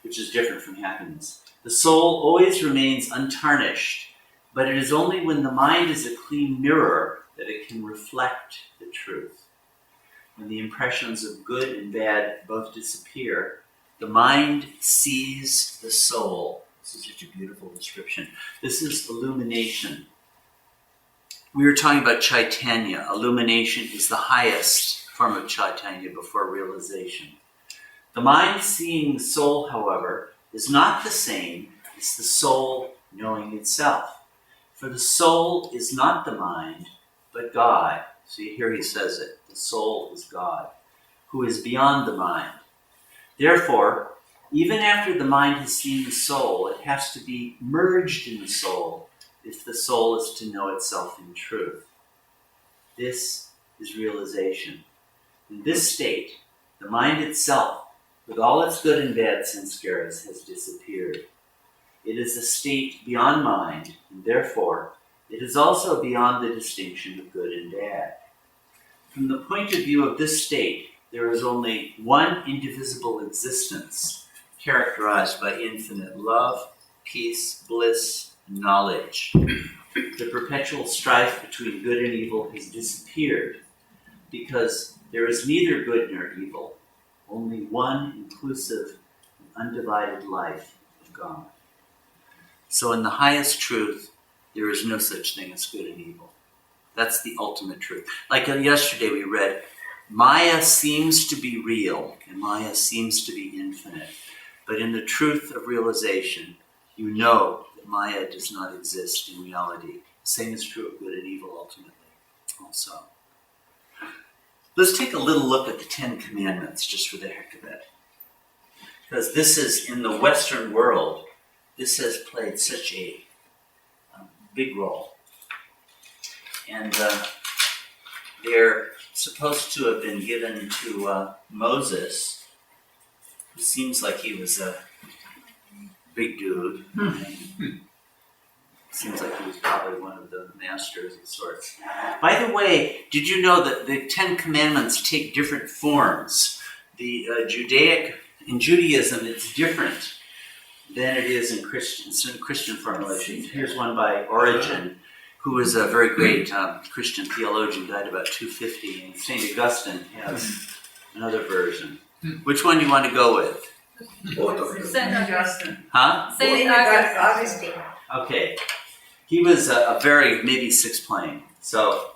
which is different from happiness. The soul always remains untarnished, but it is only when the mind is a clean mirror that it can reflect the truth. When the impressions of good and bad both disappear, the mind sees the soul. This is such a beautiful description. This is illumination. We were talking about Chaitanya. Illumination is the highest form of Chaitanya before realization. The mind seeing the soul, however, is not the same as the soul knowing itself. For the soul is not the mind, but God. See, here he says it. The soul is God, who is beyond the mind. Therefore, even after the mind has seen the soul, it has to be merged in the soul if the soul is to know itself in truth. This is realization. In this state, the mind itself, with all its good and bad sanskaras, has disappeared. It is a state beyond mind, and therefore, it is also beyond the distinction of good and bad. From the point of view of this state, there is only one indivisible existence, characterized by infinite love, peace, bliss, and knowledge. The perpetual strife between good and evil has disappeared, because there is neither good nor evil, only one inclusive and undivided life of God. So in the highest truth, there is no such thing as good and evil. That's the ultimate truth. Like yesterday we read, Maya seems to be real, and Maya seems to be infinite. But in the truth of realization, you know that Maya does not exist in reality. The same is true of good and evil ultimately also. Let's take a little look at the 10 Commandments, just for the heck of it. Because this is, in the Western world, this has played such a big role. And they're supposed to have been given to Moses, who seems like he was a big dude. Seems like he was probably one of the masters of sorts. By the way, did you know that the 10 Commandments take different forms? In Judaism, it's different. than it is in Christian formulation. Here's one by Origen, who was a very great Christian theologian, died about 250, and St. Augustine has another version. Which one do you want to go with? Saint Augustine. Huh? Saint Augustine. Okay. He was a very, maybe six-plane. So,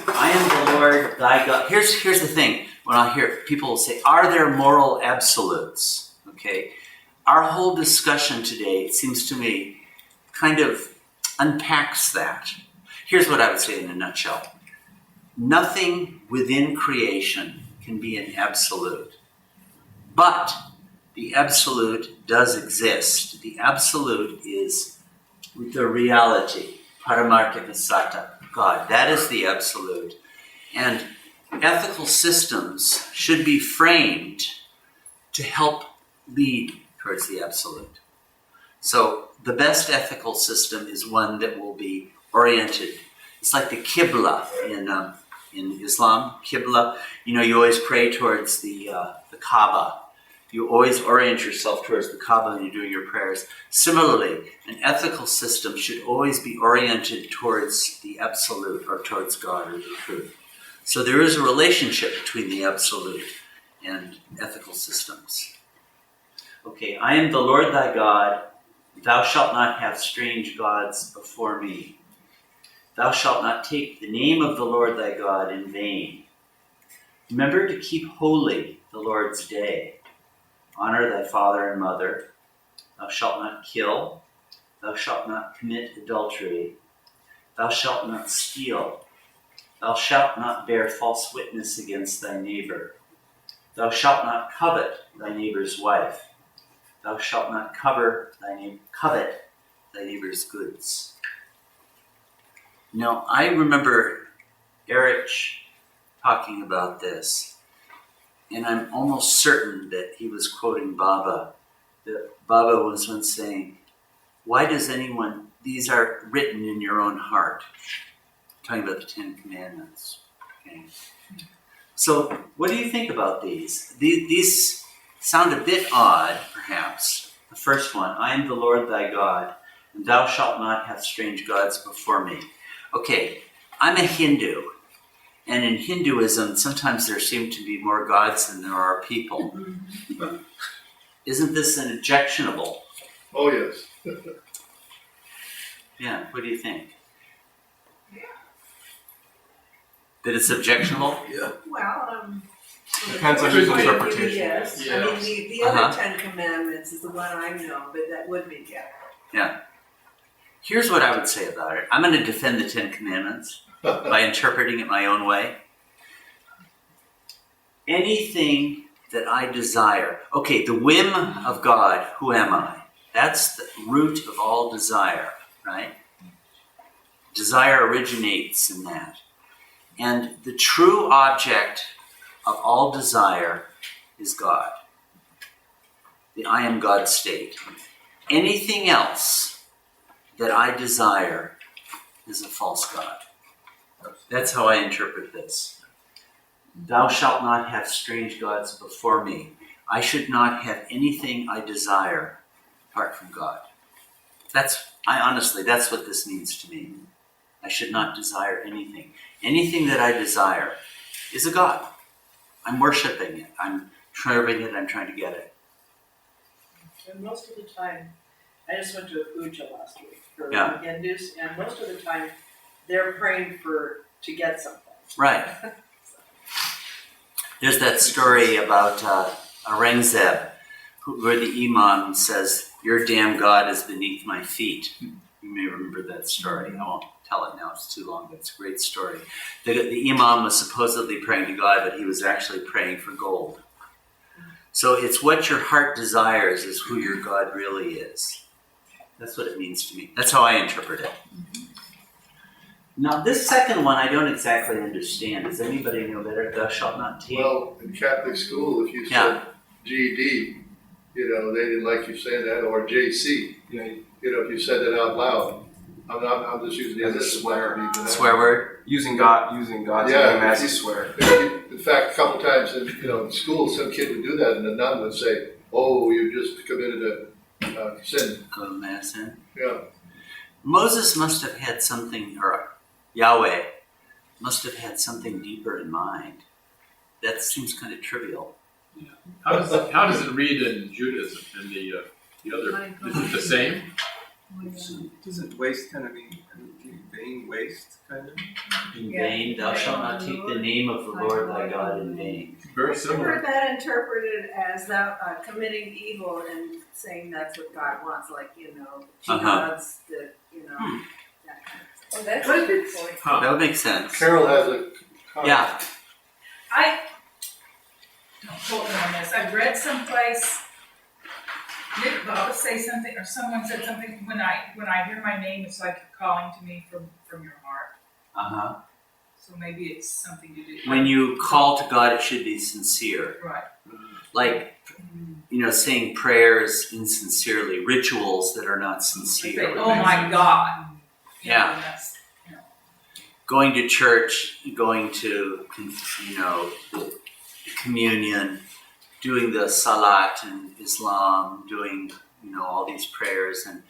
I am the Lord thy God. Here's the thing. When I hear people say, are there moral absolutes? Okay. Our whole discussion today, it seems to me, kind of unpacks that. Here's what I would say in a nutshell. Nothing within creation can be an absolute. But the absolute does exist. The absolute is the reality, paramarthikasata, God. That is the absolute. And ethical systems should be framed to help lead towards the absolute. So the best ethical system is one that will be oriented. It's like the Qibla in Islam. Qibla, you always pray towards the Kaaba. You always orient yourself towards the Kaaba when you're doing your prayers. Similarly, an ethical system should always be oriented towards the absolute or towards God or the truth. So there is a relationship between the absolute and ethical systems. Okay, I am the Lord thy God. Thou shalt not have strange gods before me. Thou shalt not take the name of the Lord thy God in vain. Remember to keep holy the Lord's day. Honor thy father and mother. Thou shalt not kill. Thou shalt not commit adultery. Thou shalt not steal. Thou shalt not bear false witness against thy neighbor. Thou shalt not covet thy neighbor's wife. Thou shalt not covet thy neighbor's goods. Now, I remember Eric talking about this, and I'm almost certain that he was quoting Baba. That Baba was once saying, these are written in your own heart. Talking about the Ten Commandments. Okay. So, what do you think about these? These sound a bit odd, perhaps. The first one, I am the Lord thy God, and thou shalt not have strange gods before me. Okay, I'm a Hindu, and in Hinduism, sometimes there seem to be more gods than there are people. Isn't this an objectionable? Oh, yes. Yeah, what do you think? That it's objectionable? Yeah. Well, Depends on whose interpretation. Yes. I mean, the other 10 Commandments is the one I know, but that would be, Yeah. Here's what I would say about it. I'm going to defend the Ten Commandments by interpreting it my own way. Anything that I desire. Okay, the whim of God, who am I? That's the root of all desire, right? Desire originates in that. And the true object of all desire is God. The I am God state. Anything else that I desire is a false God. That's how I interpret this. Thou shalt not have strange gods before me. I should not have anything I desire apart from God. That's what this means to me. I should not desire anything. Anything that I desire is a God. I'm worshiping it. I'm serving it. I'm trying to get it. And most of the time, I just went to a puja last week for Yeah. Hindus, and most of the time, they're praying to get something. Right. There's that story about Aurangzeb, where the imam says, "Your damn God is beneath my feet." You may remember that story. I won't tell it now, it's too long, but it's a great story. The imam was supposedly praying to God, but he was actually praying for gold. So it's what your heart desires is who your God really is. That's what it means to me. That's how I interpret it. Now, this second one I don't exactly understand. Does anybody know better? Thou shalt not take. Well, in Catholic school, if you said GED, they didn't like you saying that, or JC. If you said that out loud. I'm just using it as a swear. Swear word? Using God's name as a swear. In fact, a couple times in school, some kid would do that, and the nun would say, "Oh, you just committed a sin. Sin. Yeah. Moses must have had something, or Yahweh must have had something deeper in mind. That seems kind of trivial. How does it read in Judaism and the other? Is it the same? Doesn't waste kind of mean vain waste kind of? In vain, thou shalt not take the name of the Lord thy God in vain. Very I've similar. heard that interpreted as thou committing evil and saying that's what God wants, like, jihads, that, that kind of stuff. Oh, that's a good point. That would make sense. Carol has a comment. Yeah. Don't quote me on this. I've read someplace, did Baba say something, or someone said something, when I hear my name, it's like you're calling to me from your heart. So maybe it's something to do. When you call to God, it should be sincere. Right. Like, saying prayers insincerely, rituals that are not sincere. Oh my God. Yeah. Going to church, going to, the communion, doing the salat in Islam, doing, all these prayers, and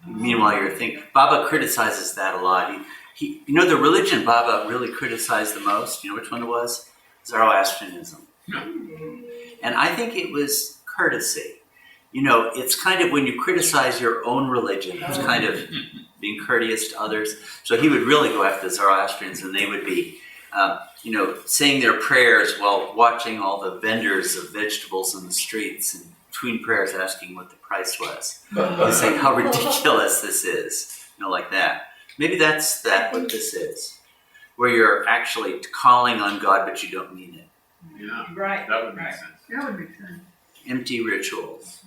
meanwhile you're thinking, Baba criticizes that a lot. He the religion Baba really criticized the most, which one it was? Zoroastrianism. And I think it was courtesy. It's kind of when you criticize your own religion, it's kind of being courteous to others. So he would really go after the Zoroastrians, and they would be, saying their prayers while watching all the vendors of vegetables in the streets, and between prayers asking what the price was. He's saying how ridiculous this is, like that. Maybe that's what this is, where you're actually calling on God, but you don't mean it. Yeah, right. That would make sense. That would make sense. Empty rituals.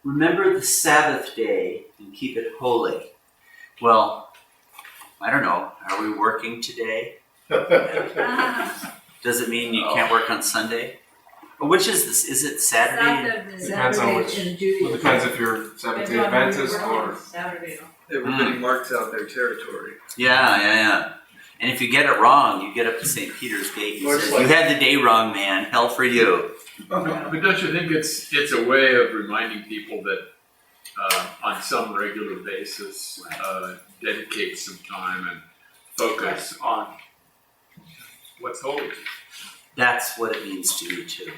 Remember the Sabbath day and keep it holy. Well, I don't know. Are we working today? Does it mean you can't work on Sunday? Or which is this? Is it Saturday? Depends on which. Well, depends if you're Seventh-day Adventist or. Saturday. Everybody marks out their territory. Yeah. And if you get it wrong, you get up to St. Peter's Gate and say, you had the day wrong, man. Hell for you. But don't you think it's a way of reminding people that on some regular basis, dedicate some time and focus on what's holy? That's what it means to me too.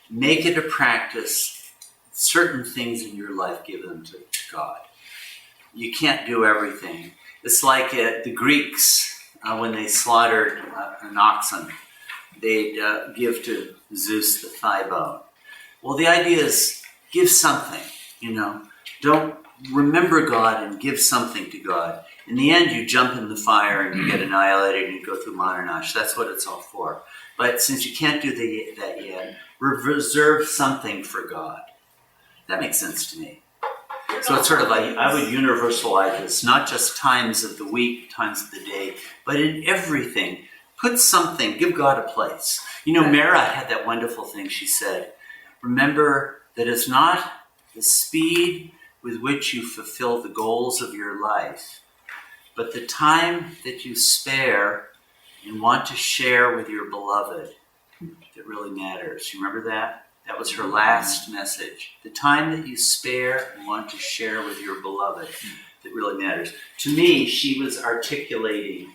Make it a practice. Certain things in your life, give them to God. You can't do everything. It's like the Greeks, when they slaughtered an oxen, they'd give to Zeus the thigh bone. Well, the idea is give something, Don't remember God and give something to God. In the end, you jump in the fire and you get annihilated and you go through Mononash. That's what it's all for. But since you can't do that yet, reserve something for God. That makes sense to me. So it's sort of like, I would universalize this, not just times of the week, times of the day, but in everything. Put something, give God a place. Mara had that wonderful thing she said, remember that it's not the speed with which you fulfill the goals of your life, but the time that you spare and want to share with your beloved that really matters. You remember that? That was her last message. The time that you spare and want to share with your beloved that really matters. To me, she was articulating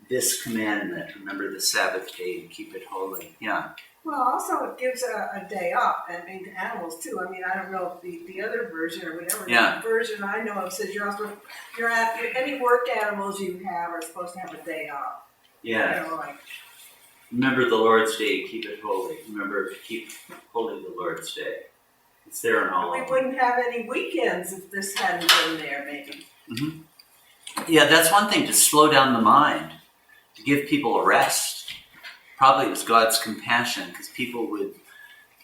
this commandment, remember the Sabbath day and keep it holy. Yeah. Well, also it gives a day off, to animals too. I don't know if the other version or whatever version I know of says any work animals you have are supposed to have a day off. Yeah. Remember the Lord's day, keep it holy. Remember to keep holy the Lord's day. It's there in all. We wouldn't have any weekends if this hadn't been there, maybe. Mm-hmm. Yeah, that's one thing, to slow down the mind, to give people a rest. Probably it was God's compassion, because people would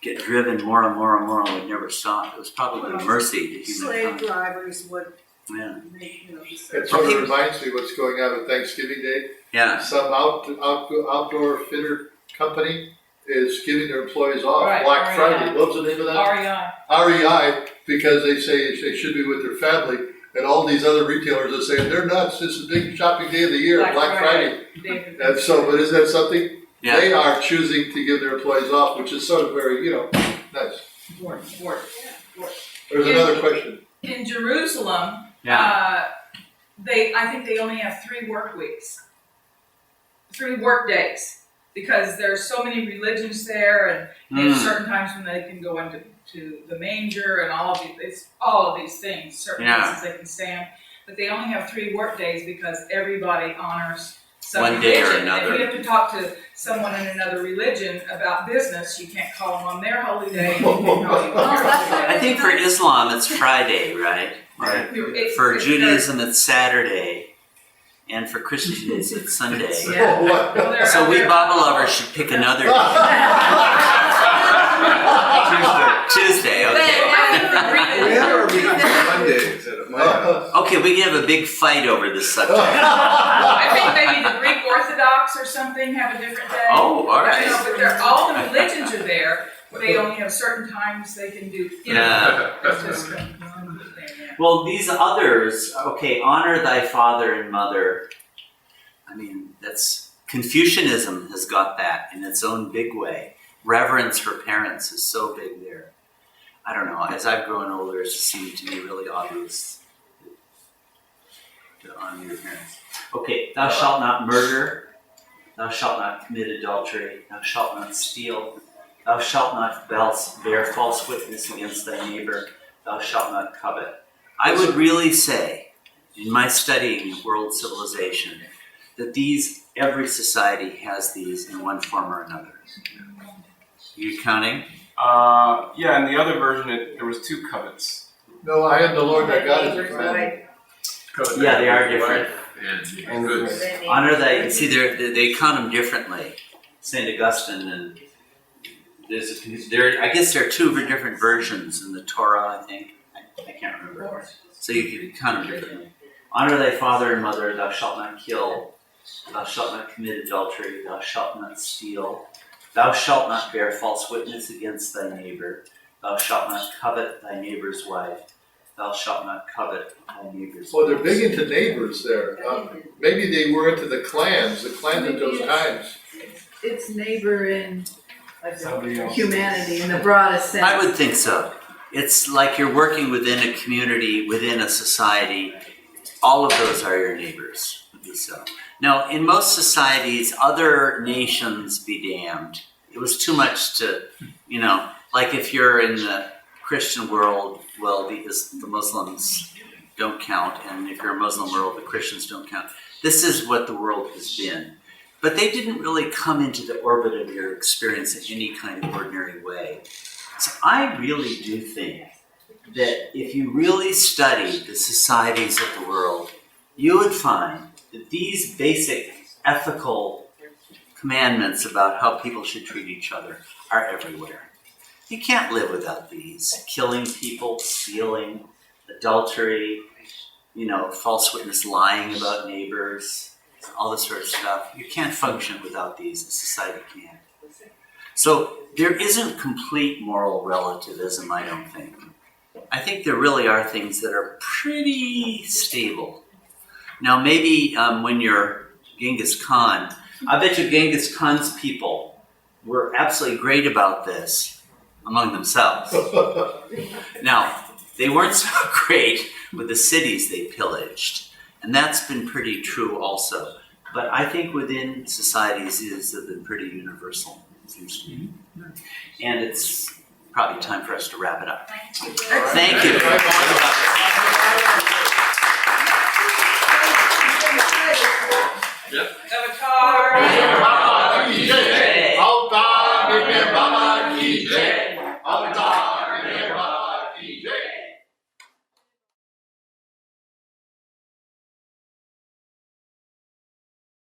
get driven more and more and more and would never stop. It was probably mercy to humankind. Slave drivers would. Yeah. It sort of reminds me what's going on with Thanksgiving Day. Yeah. Some outdoor fitter company is giving their employees off Black REI. Friday. What was the name of that? REI. REI, because they say they should be with their family, and all these other retailers are saying they're nuts. This is the big shopping day of the year, Black Friday. And so, but isn't that something? Yeah. They are choosing to give their employees off, which is sort of very, nice. Important. There's another question. In Jerusalem, Yeah. I think they only have 3 work weeks, 3 work days, because there's so many religions there, and there's certain times when they can go into the manger and all of these things, certain places they can stand, but they only have 3 work days because everybody honors some one day or religion. another. If you have to talk to someone in another religion about business, you can't call them on their holy day. You can't call them on your holy day. I think for Islam it's Friday, right? Right. For Judaism it's Saturday, and for Christians it's Sunday. Yeah. What? So we Bible lovers should pick another Tuesday, okay. We have our meeting on Mondays at my house. Okay, we can have a big fight over this subject. I think maybe the Greek Orthodox or something have a different day. Oh, all right. You know, but all the religions are there, but they only have certain times they can do. Yeah. It's just, yeah. Well, these others, okay, honor thy father and mother. I mean, that's Confucianism has got that in its own big way. Reverence for parents is so big there. I don't know, as I've grown older, it seemed to me really obvious to honor your parents. Okay, thou shalt not murder, thou shalt not commit adultery, thou shalt not steal, thou shalt not bear false witness against thy neighbor, thou shalt not covet. I would really say, in my studying of world civilization, that every society has these in one form or another. You counting? Yeah, in the other version, there was 2 covets. No, I am the Lord thy God is a friend. Yeah, they are different. And goods. Honor thy, see, they count them differently. St. Augustine, and I guess there are 2 different versions in the Torah, I think. I can't remember. So you can count them differently. Honor thy father and mother, thou shalt not kill, thou shalt not commit adultery, thou shalt not steal, thou shalt not bear false witness against thy neighbor, thou shalt not covet thy neighbor's wife, thou shalt not covet thy neighbor's Well, they're wife. big into neighbors there. Maybe they were into the clans at those times. It's neighbor in Somebody else. humanity in the broadest sense. I would think so. It's like you're working within a community, within a society. All of those are your neighbors, would be so. Now, in most societies, other nations be damned. It was too much to, like if you're in the Christian world, well, because the Muslims don't count, and if you're a Muslim world, the Christians don't count. This is what the world has been. But they didn't really come into the orbit of your experience in any kind of ordinary way. So I really do think that if you really study the societies of the world, you would find that these basic ethical commandments about how people should treat each other are everywhere. You can't live without these. Killing people, stealing, adultery, false witness, lying about neighbors, all this sort of stuff. You can't function without these. The society can't. So there isn't complete moral relativism, I don't think. I think there really are things that are pretty stable. Now, maybe when you're Genghis Khan, I bet you Genghis Khan's people were absolutely great about this among themselves. Now, they weren't so great with the cities they pillaged, and that's been pretty true also. But I think within societies these have been pretty universal, it seems to me. And it's probably time for us to wrap it up. Thank you.